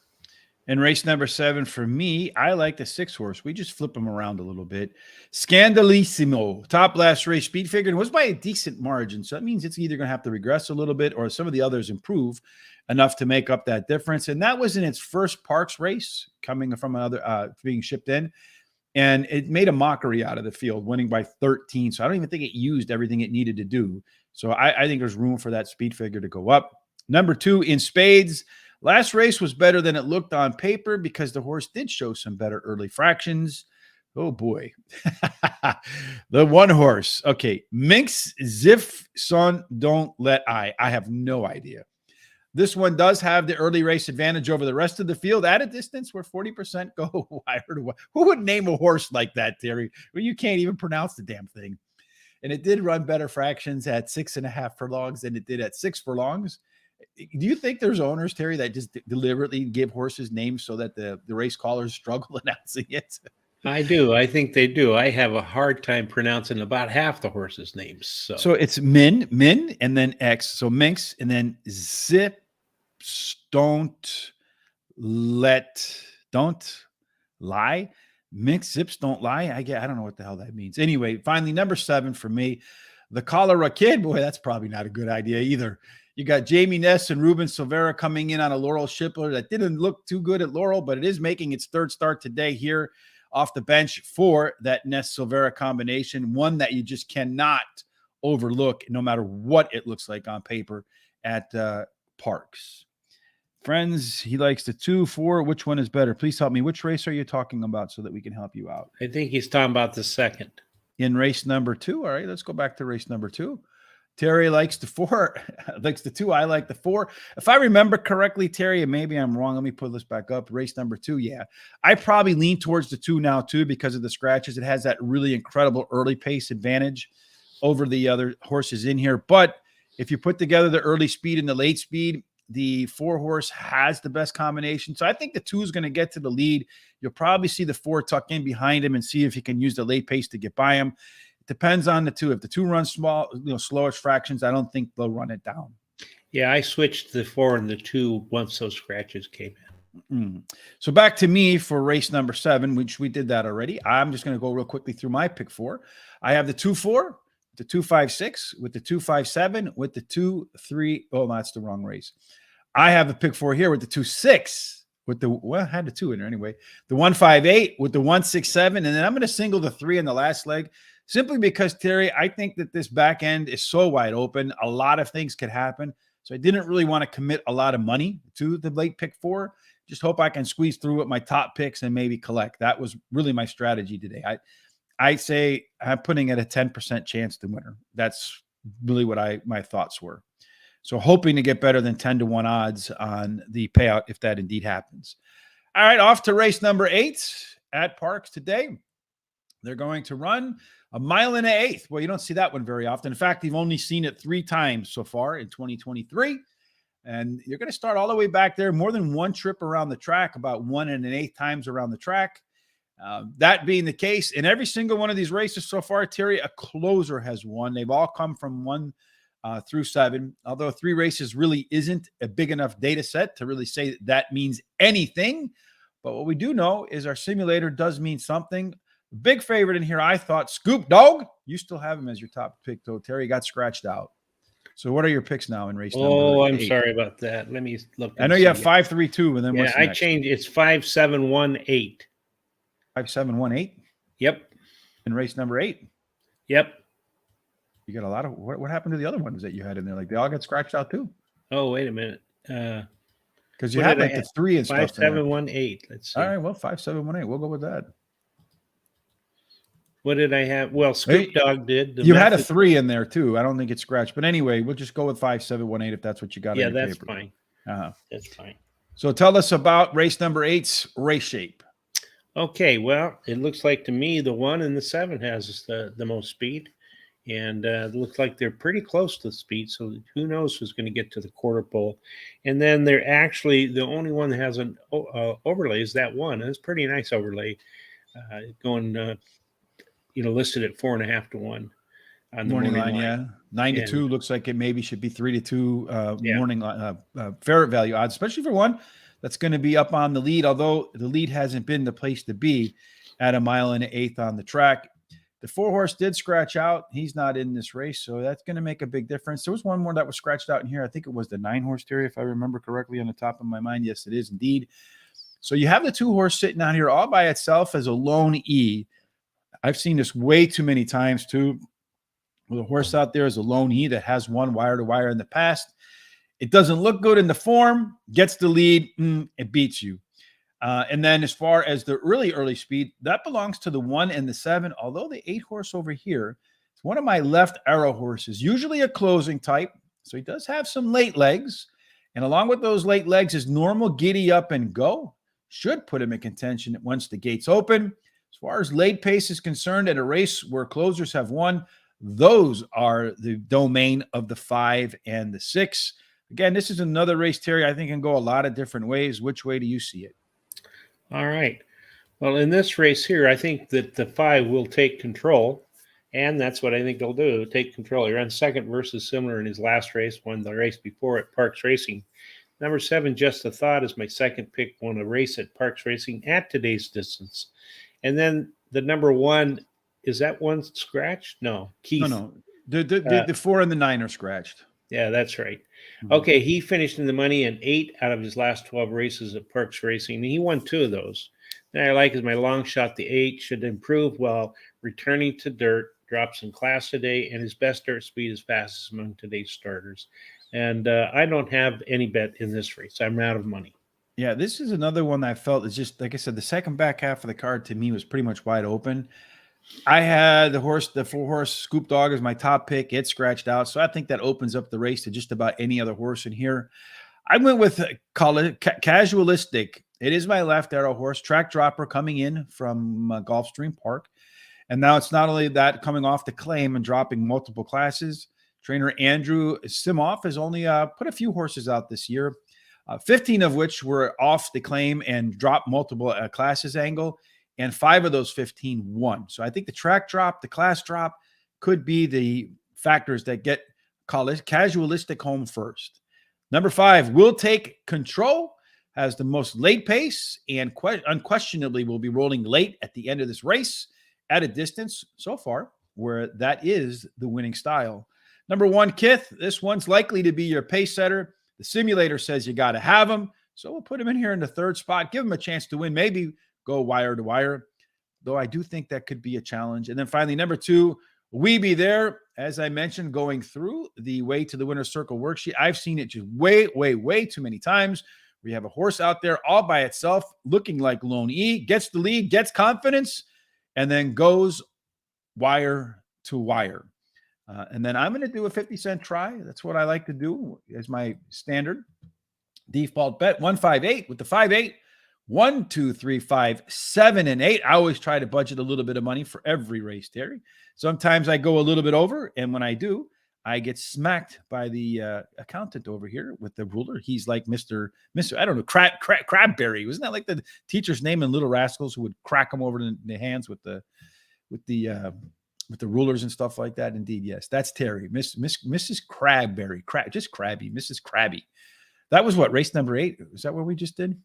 In race number 7, for me, I like the 6-horse. We just flip them around a little bit. Scandalissimo, top last race speed figure, and was by a decent margin. So that means it's either going to have to regress a little bit or some of the others improve enough to make up that difference. And that was in its first Parx race, coming from another, being shipped in. And it made a mockery out of the field, winning by 13. So I don't even think it used everything it needed to do. So I think there's room for that speed figure to go up. Number 2, in spades. Last race was better than it looked on paper because the horse did show some better early fractions. Oh, boy. The 1 horse. Okay. Minx Ziff Son Don't Let I. I have no idea. This one does have the early race advantage over the rest of the field at a distance where 40% go wire to wire. Who would name a horse like that, Terry? Well, you can't even pronounce the damn thing. And it did run better fractions at 6.5 furlongs than it did at 6 furlongs. Do you think there's owners, Terry, that just deliberately give horses names so that the race callers struggle announcing it? I do. I think they do. I have a hard time pronouncing about half the horses' names. So it's Min, and then X. So Minx, and then Zip, don't lie. Minx, Zips, don't lie. I don't know what the hell that means. Anyway, finally, number 7 for me, the Cholera Kid. Boy, that's probably not a good idea either. You got Jamie Ness and Ruben Silvera coming in on a Laurel Shipper that didn't look too good at Laurel, but it is making its third start today here off the bench for that Ness Silvera combination, one that you just cannot overlook no matter what it looks like on paper at Parx. Friends, he likes the 2-4. Which one is better? Please help me. Which race are you talking about so that we can help you out? I think he's talking about the second. In race number 2. All right, let's go back to race number 2. Terry likes the 4, likes the 2. I like the 4. If I remember correctly, Terry, and maybe I'm wrong, let me pull this back up. Race number 2, yeah. I probably lean towards the 2 now, too, because of the scratches. It has that really incredible early pace advantage over the other horses in here. But if you put together the early speed and the late speed, the 4 horse has the best combination. So I think the 2 is going to get to the lead. You'll probably see the 4 tuck in behind him and see if he can use the late pace to get by him. Depends on the 2. If the 2 runs small, slowish fractions, I don't think they'll run it down. Yeah, I switched the 4 and the 2 once those scratches came in. So back to me for race number 7, which we did that already. I'm just going to go real quickly through my pick 4. I have the 2-4, the 2-5-6, with the 2-5-7, with the 2-3. Oh, that's the wrong race. I have a pick 4 here with the 2-6. With the, well, I had the 2 in there anyway. The 1-5-8 with the 1-6-7, and then I'm going to single the 3 in the last leg. Simply because, Terry, I think that this back end is so wide open. A lot of things could happen. So I didn't really want to commit a lot of money to the late pick 4. Just hope I can squeeze through with my top picks and maybe collect. That was really my strategy today. I say I'm putting at a 10% chance to winner. That's really what my thoughts were. So hoping to get better than 10-1 odds on the payout if that indeed happens. All right, off to race number 8 at Parx today. They're going to run 1.1 miles. Well, you don't see that one very often. In fact, you've only seen it 3 times so far in 2023. And you're going to start all the way back there, more than one trip around the track, about 1 1/8 times around the track. That being the case, in every single one of these races so far, Terry, a closer has won. They've all come from 1 through 7, although 3 races really isn't a big enough data set to really say that means anything. But what we do know is our simulator does mean something. Big favorite in here, I thought, Scoop Dog. You still have him as your top pick, though. Terry got scratched out. So what are your picks now in race number 8? Oh, I'm sorry about that. Let me look. I know you have 5-3-2, and then yeah, what's I next? changed. It's 5-7-1-8. 5-7-1-8. Yep. In race number 8. Yep. You got a lot of what happened to the other ones that you had in there? Like they all got scratched out too. Oh, wait a minute. Because you had like the 3 and stuff. 5-7-1-8. Let's see. All right, well, 5-7-1-8. We'll go with that. What did I have? Well, Scoop Dog did. You had a 3 in there too. I don't think it's scratched, but anyway, we'll just go with 5-7-1-8 if that's what you got. Yeah, on your that's paper. fine. That's fine. So tell us about race number 8's race shape. Okay, well, it looks like to me the 1 and the 7 has the most speed, and it looks like they're pretty close to the speed. So who knows who's going to get to the quarter pole? And then they're actually the only one that has an overlay is that 1. It's a pretty nice overlay, going. Listed at 4.5 to 1 on the morning line. Yeah, 9-2 looks like it maybe should be 3-2 morning fair value odds, especially for one that's going to be up on the lead. Although the lead hasn't been the place to be at 1 1/8 miles on the track. The 4 horse did scratch out. He's not in this race, so that's going to make a big difference. There was one more that was scratched out in here. I think it was the 9 horse, Terry, if I remember correctly on the top of my mind. Yes, it is indeed. So you have the 2 horse sitting out here all by itself as a lone E. I've seen this way too many times, too. With a horse out there as a lone E that has won wire to wire in the past. It doesn't look good in the form, gets the lead, it beats you. And then as far as the really early speed, that belongs to the 1 and the 7, although the 8 horse over here is one of my left arrow horses, usually a closing type. So he does have some late legs. And along with those late legs, his normal giddy up and go should put him in contention once the gates open. As far as late pace is concerned, at a race where closers have won, those are the domain of the 5 and the 6. Again, this is another race, Terry, I think can go a lot of different ways. Which way do you see it? All right. Well, in this race here, I think that the 5 will take control, and that's what I think they'll do, take control. He ran second versus similar in his last race, won the race before at Parx Racing. Number 7, Just a Thought, is my second pick, won a race at Parx Racing at today's distance. And then the number 1, is that one scratched? No, Keith. No. The 4 and the 9 are scratched. Yeah, that's right. Okay, he finished in the money in 8 out of his last 12 races at Parx Racing, and he won 2 of those. And I like is my long shot. The 8 should improve while returning to dirt, drops in class today, and his best dirt speed is fastest among today's starters. And I don't have any bet in this race. I'm out of money. Yeah, this is another one that I felt is just, like I said, the second back half of the card to me was pretty much wide the four-horse Scoop Dog as my top pick. It scratched out, so I think that opens up the race to just about any other horse in here. I went with, call it Casualistic. It is my left arrow horse, track dropper coming in from Gulfstream Park. And now it's not only that, coming off the claim and dropping multiple classes. Trainer Andrew Simoff has only put a few horses out this year, 15 of which were off the claim and dropped multiple classes angle, and 5 of those 15 won. So I think the track drop, the class drop could be the factors that get, call it Casualistic, home first. Number 5, Will Take Control, has the most late pace and unquestionably will be rolling late at the end of this race at a distance so far where that is the winning style. Number 1, Kith. This one's likely to be your pace setter. The simulator says you got to have him, so we'll put him in here in the 3rd spot, give him a chance to win, maybe go wire to wire, though I do think that could be a challenge. And then finally, number 2, We Be There. As I mentioned, going through the Way to the Winner's Circle worksheet, I've seen it just way too many times. We have a horse out there all by itself, looking like Lone E, gets the lead, gets confidence, and then goes wire to wire. And then I'm going to do a 50-cent try. That's what I like to do as my standard default bet. 158 with the 5-8. 1, 2, 3, 5, 7, and 8. I always try to budget a little bit of money for every race, Terry. Sometimes I go a little bit over, and when I do, I get smacked by the accountant over here with the ruler. He's like Mr. I don't know, Crabberry. Wasn't that like the teacher's name in Little Rascals, who would crack him over the hands with the rulers and stuff like that? Indeed, yes, that's Terry, Mrs. Crabberry, just Crabby, Mrs. Crabby. That was what, race number 8? Is that what we just did?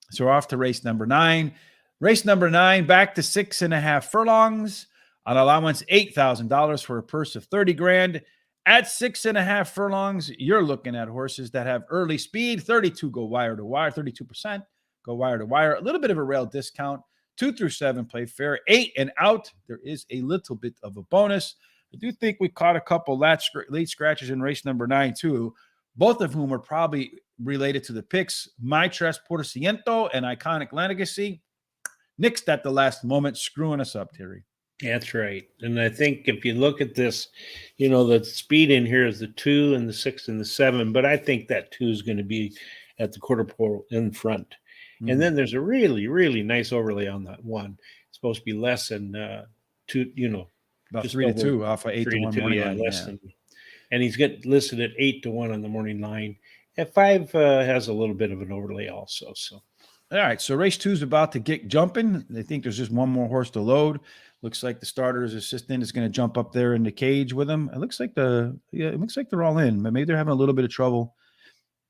So we're off to race number 9. Race number 9, back to 6.5 furlongs. On allowance, $8,000 for a purse of 30 grand. At 6.5 furlongs, you're looking at horses that have early speed. 32 go wire to wire, 32% go wire to wire. A little bit of a rail discount. 2 through 7 play fair. 8 and out, there is a little bit of a bonus. I do think we caught a couple late scratches in race number 9 too, both of whom are probably related to the picks. My Tres Por Ciento and Iconic Legacy nixed at the last moment, screwing us up, Terry. That's right. And I think if you look at this, the speed in here is the 2 and the 6 and the 7, but I think that 2 is going to be at the quarter pole in front. Mm-hmm. And then there's a really, really nice overlay on that 1. It's supposed to be less than 2, about 3 to 2 off of 8 to 1 morning line. Less than, and he's listed at 8 to 1 on the morning line. And 5 has a little bit of an overlay also. So, all right. So race 2 is about to get jumping. They think there's just one more horse to load. Looks like the starter's assistant is going to jump up there in the cage with him. It looks like they're all in, but maybe they're having a little bit of trouble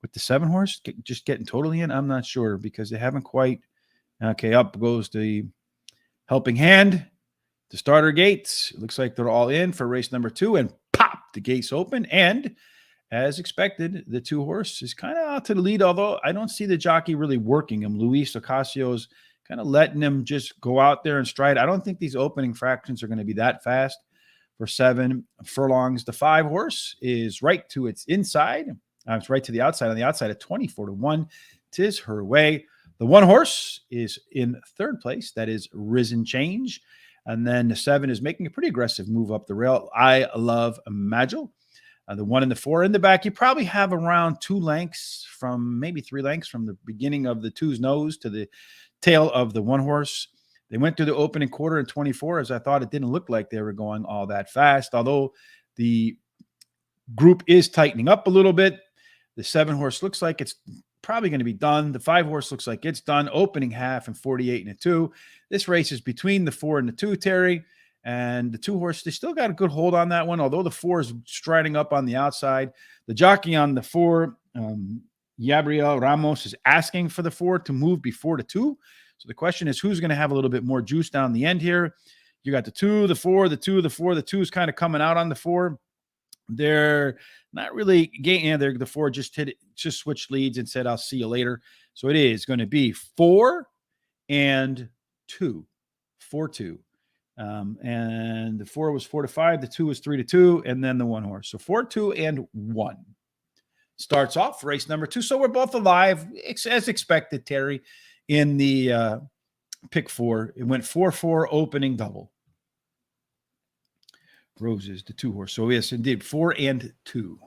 with the 7 horse just getting totally in. I'm not sure because they haven't quite. Okay, up goes the helping hand. The starter gates. It looks like they're all in for race number 2, and pop, the gates open. And as expected, the 2 horse is kind of out to the lead, although I don't see the jockey really working him. Luis Ocasio's kind of letting him just go out there and stride. I don't think these opening fractions are going to be that fast for 7 furlongs. The 5 horse is right to its inside. It's right to the outside. On the outside at 24 to 1. 'Tis her way. The 1 horse is in 3rd place. That is Risen Change. And then the 7 is making a pretty aggressive move up the rail. I Love Magil. The 1 and the 4 in the back, you probably have around 2 lengths from maybe 3 lengths from the beginning of the 2's nose to the tail of the 1 horse. They went through the opening quarter in 24, as I thought it didn't look like they were going all that fast, although the group is tightening up a little bit. The 7 horse looks like it's probably going to be done. The 5 horse looks like it's done. Opening half and 48 and a 2. This race is between the 4 and the 2, Terry. And the 2 horse, they still got a good hold on that one, although the 4 is striding up on the outside. The jockey on the 4, Gabriel Ramos, is asking for the 4 to move before the 2. So the question is, who's going to have a little bit more juice down the end here? You got the 2, the 4, the 2, the 4. The 2 is kind of coming out on the 4. They're not really getting there. The 4 just switched leads and said, I'll see you later. So it is going to be 4 and 2. 4-2. And the 4 was 4-5. The 2 was 3-2. And then the 1 horse. So 4-2 and 1 starts off race number 2. So we're both alive, as expected, Terry, in the pick 4. It went 4-4 opening double. Roses, the 2 horse. So yes, indeed, 4 and 2.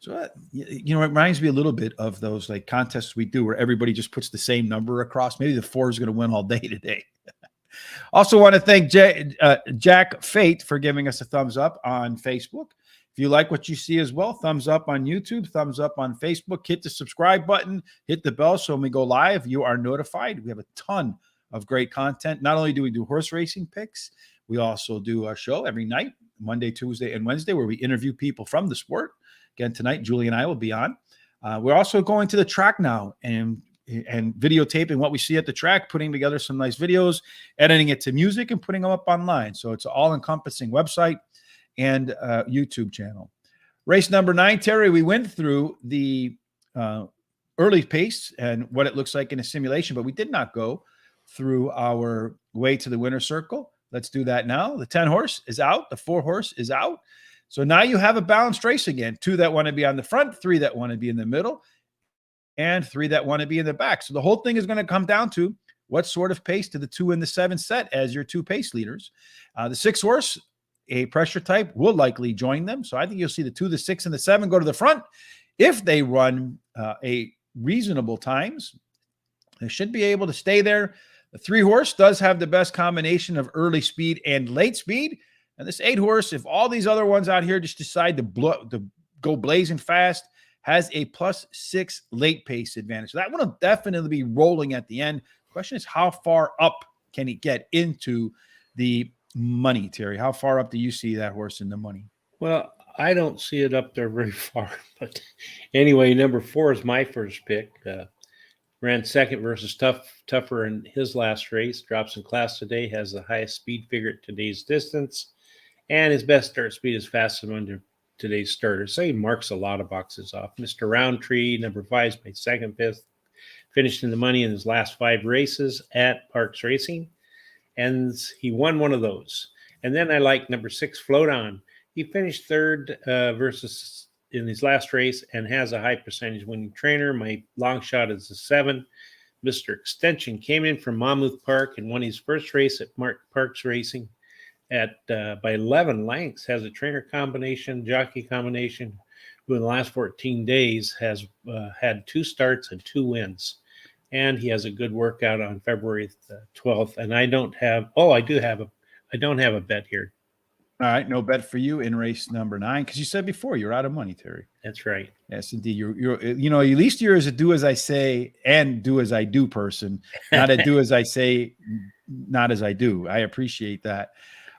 So, it reminds me a little bit of those like contests we do where everybody just puts the same number across. Maybe the 4 is going to win all day today. Also want to thank Jack Fate for giving us a thumbs up on Facebook. If you like what you see as well, thumbs up on YouTube, thumbs up on Facebook. Hit the subscribe button, hit the bell so when we go live, you are notified. We have a ton of great content. Not only do we do horse racing picks, we also do a show every night, Monday, Tuesday, and Wednesday, where we interview people from the sport. Again, tonight, Julie and I will be on. We're also going to the track now and videotaping what we see at the track, putting together some nice videos, editing it to music, and putting them up online. So it's an all-encompassing website and YouTube channel. Race number 9, Terry, we went through the early pace and what it looks like in a simulation, but we did not go through our way to the winner's circle. Let's do that now. The 10 horse is out. The 4 horse is out. So now you have a balanced race again. 2 that want to be on the front, 3 that want to be in the middle, and 3 that want to be in the back. So the whole thing is going to come down to what sort of pace do the 2 and the 7 set as your 2 pace leaders. The 6 horse, a pressure type, will likely join them. So I think you'll see the 2, the 6, and the 7 go to the front. If they run a reasonable times, they should be able to stay there. The 3 horse does have the best combination of early speed and late speed. And this 8 horse, if all these other ones out here just decide to go blazing fast, has a +6 late pace advantage. So that one will definitely be rolling at the end. Question is, how far up can he get into the money, Terry? How far up do you see that horse in the money? Well, I don't see it up there very far. But anyway, number 4 is my first pick. Ran second versus Tougher in his last race. Drops in class today. Has the highest speed figure at today's distance. And his best start speed is fast among today's starters. So he marks a lot of boxes off. Mr. Roundtree, number 5, is my second, 5th. Finished in the money in his last 5 races at Parx Racing. And he won one of those. And then I like number 6, Float On. He finished 3rd versus in his last race and has a high percentage winning trainer. My long shot is a 7. Mr. Extension came in from Monmouth Park and won his first race at Parx Racing at by 11 lengths. Has a trainer combination, jockey combination, who in the last 14 days has had 2 starts and 2 wins. And he has a good workout on February 12th. And I don't have a bet here. All right, no bet for you in race number 9, because you said before you're out of money, Terry. That's right. Yes, indeed. You're at least you're as a do as I say and do as I do person, not a do as I say, not as I do. I appreciate that.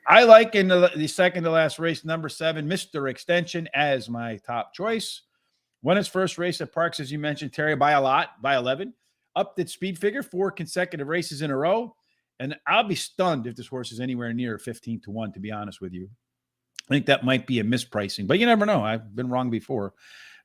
I like in the second to last race, number 7, Mr. Extension, as my top choice. Won his first race at Parx, as you mentioned, Terry, by a lot, by 11. Upped its speed figure 4 consecutive races in a row. And I'll be stunned if this horse is anywhere near 15-1, to be honest with you. I think that might be a mispricing, but you never know. I've been wrong before.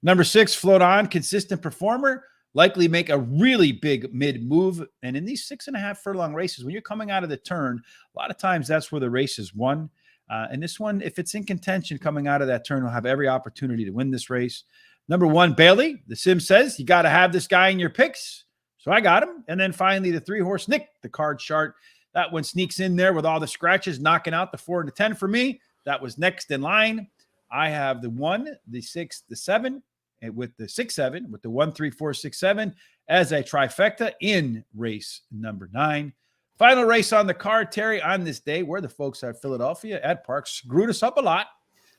Number 6, Float On, consistent performer, likely make a really big mid move. And in these 6.5 furlong races, when you're coming out of the turn, a lot of times that's where the race is won. And this one, if it's in contention coming out of that turn, will have every opportunity to win this race. Number 1, Bailey. The sim says you got to have this guy in your picks. So I got him. And then finally, the 3 horse, Nick, the card chart. That one sneaks in there with all the scratches, knocking out the 4 and the 10 for me. That was next in line. I have the 1, the 6, the 7, and with the 6-7, with the 1, 3, 4, 6, 7 as a trifecta in race number 9. Final race on the card, Terry, on this day, where the folks at Philadelphia at Parx screwed us up a lot.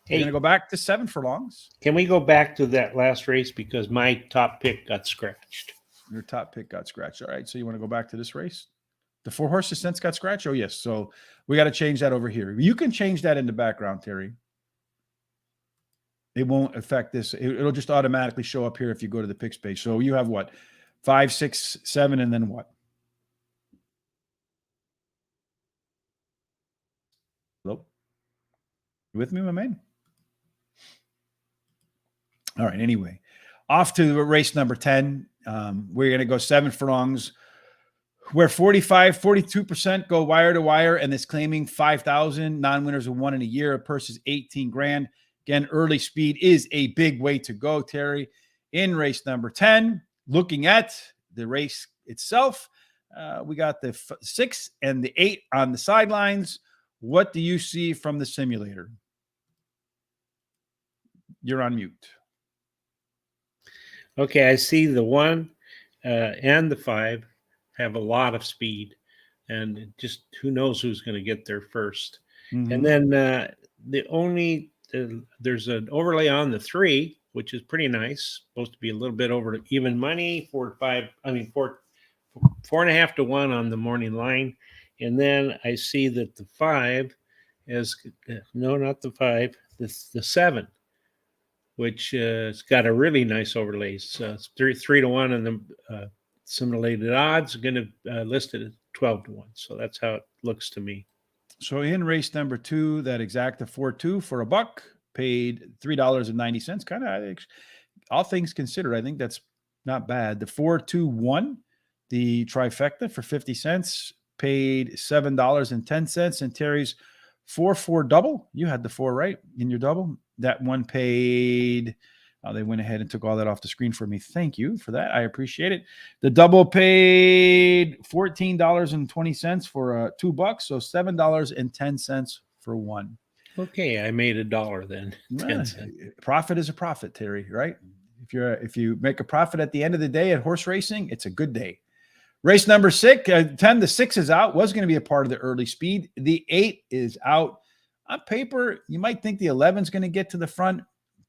You're Hey, going to go back to 7 furlongs. can we go back to that last race because my top pick got scratched? Your top pick got scratched. All right. So you want to go back to this race? The 4 horses since got scratched? Oh, yes. So we got to change that over here. You can change that in the background, Terry. It won't affect this. It'll just automatically show up here if you go to the picks page. So you have what? 5, 6, 7, and then what? Hello? You with me, my man? All right. Anyway, off to race number 10. We're going to go 7 furlongs where 42% go wire to wire, and it's claiming 5,000. Non-winners are 1 in a year. A purse is 18 grand. Again, early speed is a big way to go, Terry. In race number 10, looking at the race itself, we got the 6 and the 8 on the sidelines. What do you see from the simulator? You're on mute. Okay, I see the 1 and the 5 have a lot of speed, and just who knows who's going to get there first. Mm-hmm. And then there's an overlay on the 3, which is pretty nice. Supposed to be a little bit over even money. 4.5 to 1 on the morning line. And then I see that the 5 is no, not the 5, the 7, which it's got a really nice overlay. So it's 3 to 1, and the simulated odds are going to list it at 12 to 1. So that's how it looks to me. So in race number 2, that exacta 4-2 for $1 paid $3.90. Kind of, all things considered, I think that's not bad. The 4-2-1, the trifecta for 50 cents, paid $7.10. And Terry's 4-4 double, you had the 4 right in your double. That one paid. They went ahead and took all that off the screen for me. Thank you for that. I appreciate it. The double paid $14.20 for $2, so $7.10 for 1. Okay, I made $1 then. 10 cents. Profit is a profit, Terry, right? If you make a profit at the end of the day at horse racing, it's a good day. Race number 10, the 6 is out, was going to be a part of the early speed. The 8 is out. On paper, you might think the 11 is going to get to the front,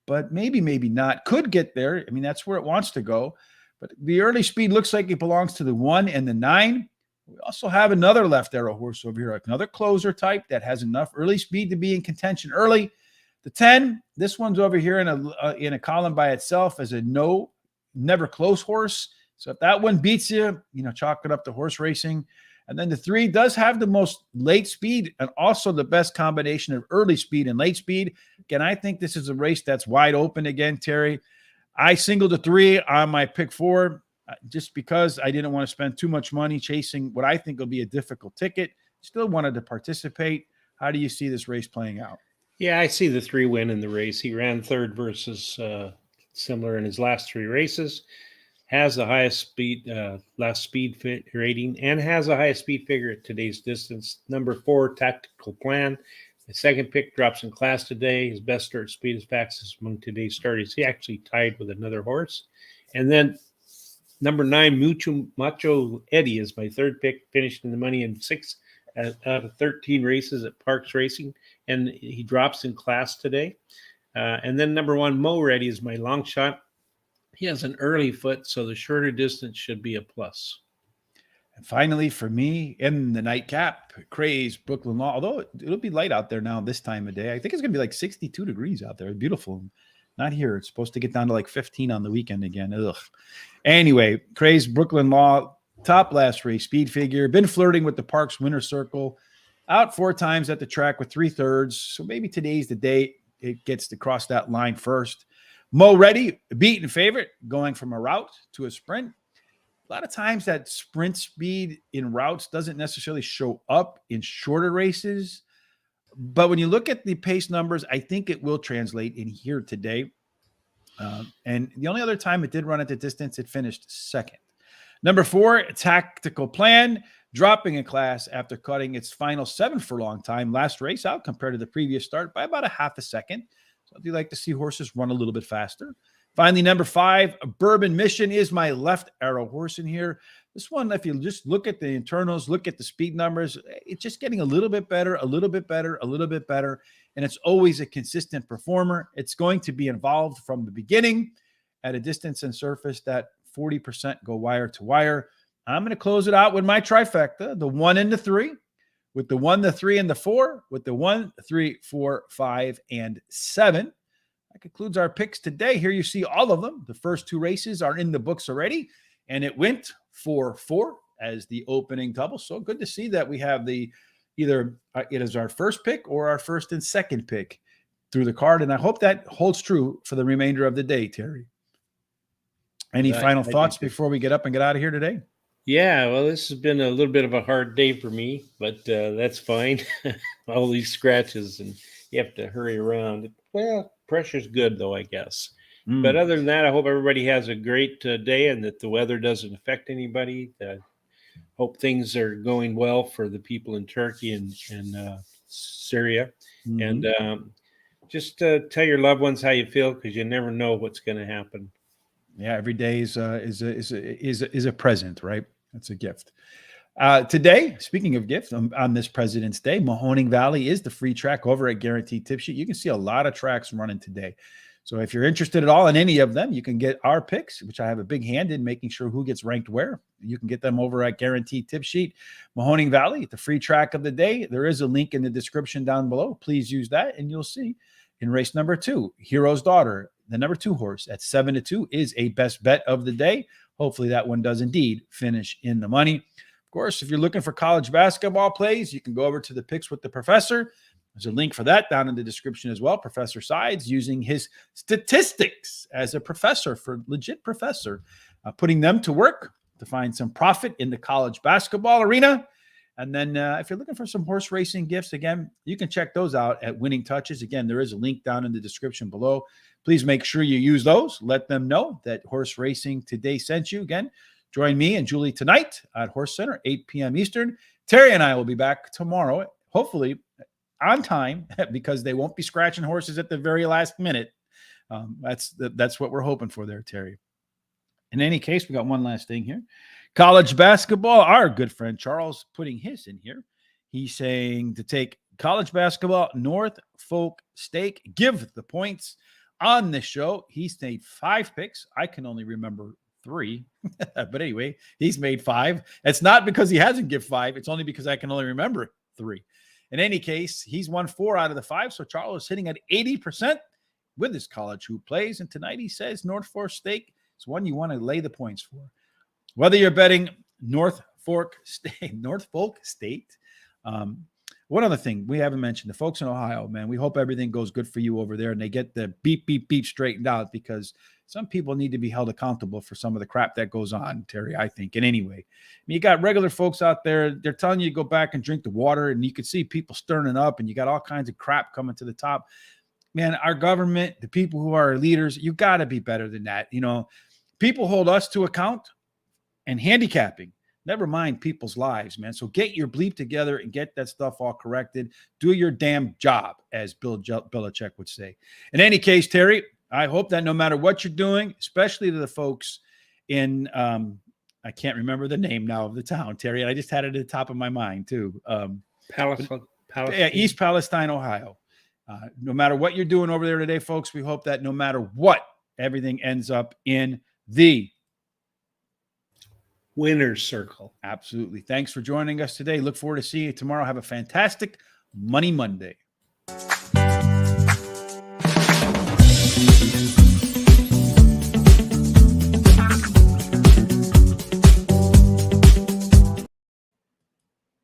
but maybe not. Could get there. I mean, that's where it wants to go. But the early speed looks like it belongs to the 1 and the 9. We also have another left arrow horse over here, another closer type that has enough early speed to be in contention early. The 10, this one's over here in a column by itself as a never close horse. So if that one beats you, chalk it up to horse racing. And then the 3 does have the most late speed and also the best combination of early speed and late speed. Again, I think this is a race that's wide open again, Terry. I singled the 3 on my pick 4 just because I didn't want to spend too much money chasing what I think will be a difficult ticket. Still wanted to participate. How do you see this race playing out? Yeah, I see the 3 win in the race. He ran third versus similar in his last 3 races. Has the highest speed, last speed fit rating, and has a highest speed figure at today's distance. Number 4, Tactical Plan. The second pick drops in class today. His best start speed is fastest among today's starters. He actually tied with another horse. And then number 9, Macho Eddie is my third pick, finished in the money in 6 out of 13 races at Parx Racing, and he drops in class today. And then number 1, Mo Ready is my long shot. He has an early foot, so the shorter distance should be a plus. And finally, for me, in the nightcap, Craze, Brooklyn Law. Although it'll be light out there now this time of day. I think it's going to be like 62 degrees out there. Beautiful. Not here. It's supposed to get down to like 15 on the weekend again. Ugh. Anyway, Craze, Brooklyn Law, top last race, speed figure. Been flirting with the Parx winner circle. Out 4 times at the track with 3/3. So maybe today's the day it gets to cross that line first. Mo Ready, beaten favorite, going from a route to a sprint. A lot of times that sprint speed in routes doesn't necessarily show up in shorter races. But when you look at the pace numbers, I think it will translate in here today. And the only other time it did run at the distance, it finished second. Number 4, Tactical Plan, dropping in class after cutting its final 7 furlong time last race out compared to the previous start by about a half a second. So I do like to see horses run a little bit faster. Finally, number 5, Bourbon Mission is my left arrow horse in here. This one, if you just look at the internals, look at the speed numbers, it's just getting a little bit better, a little bit better, a little bit better. And it's always a consistent performer. It's going to be involved from the beginning at a distance and surface that 40% go wire to wire. I'm going to close it out with my trifecta, the 1 and the 3, with the 1, the 3, and the 4, with the 1, 3, 4, 5, and 7. That concludes our picks today. Here you see all of them. The first 2 races are in the books already, and it went 4-4 as the opening double. So good to see that we have either it is our first pick or our first and second pick through the card, and I hope that holds true for the remainder of the day, Terry. Any final thoughts before we get up and get out of here today? Yeah, well, this has been a little bit of a hard day for me, but that's fine. All these scratches, and you have to hurry around. Well, pressure's good, though, I guess. But other than that, I hope everybody has a great day and that the weather doesn't affect anybody. Hope things are going well for the people in Turkey and Syria. And just tell your loved ones how you feel, because you never know what's going to happen. Yeah, every day is a present, right? That's a gift. Today, speaking of gifts, on this President's Day, Mahoning Valley is the free track over at Guaranteed Tip Sheet. You can see a lot of tracks running today. So if you're interested at all in any of them, you can get our picks, which I have a big hand in making sure who gets ranked where. You can get them over at Guaranteed Tip Sheet. Mahoning Valley, the free track of the day. There is a link in the description down below. Please use that, and you'll see in race number 2, Hero's Daughter, the number 2 horse at 7-2 is a best bet of the day. Hopefully that one does indeed finish in the money. Of course, if you're looking for college basketball plays, you can go over to the Picks with the Professor. There's a link for that down in the description as well. Professor Sides using his statistics as a professor, for legit professor, putting them to work to find some profit in the college basketball arena. And then if you're looking for some horse racing gifts, again, you can check those out at Winning Touches. Again, there is a link down in the description below. Please make sure you use those. Let them know that Horse Racing Today sent you. Again, join me and Julie tonight at Horse Center, 8 p.m. Eastern. Terry and I will be back tomorrow, hopefully on time, because they won't be scratching horses at the very last minute. That's what we're hoping for there, Terry. In any case, we got one last thing here. College basketball, our good friend Charles putting his in here. He's saying to take college basketball, Norfolk State, give the points on this show. He's made 5 picks. I can only remember 3, but anyway, he's made 5. It's not because he hasn't given 5. It's only because I can only remember 3. In any case, he's won 4 out of the 5. So Charles is hitting at 80% with his college hoop plays. And tonight he says Norfolk State is one you want to lay the points for. Whether you're betting Norfolk State, one other thing we haven't mentioned, the folks in Ohio, man, we hope everything goes good for you over there and they get the beep, beep, beep straightened out, because some people need to be held accountable for some of the crap that goes on, Terry, I think. And anyway, I mean, you got regular folks out there, they're telling you to go back and drink the water, and you can see people stirring up, and you got all kinds of crap coming to the top. Man, our government, the people who are our leaders, you got to be better than that. You know, people hold us to account, and handicapping, never mind people's lives, man. So get your bleep together and get that stuff all corrected. Do your damn job, as Bill Belichick would say. In any case, Terry, I hope that no matter what you're doing, especially to the folks in, I can't remember the name now of the town, Terry, and I just had it at the top of my mind too. Palestine. Yeah, East Palestine, Ohio. No matter what you're doing over there today, folks, we hope that no matter what, everything ends up in the winner's circle. Absolutely. Thanks for joining us today. Look forward to seeing you tomorrow. Have a fantastic Money Monday.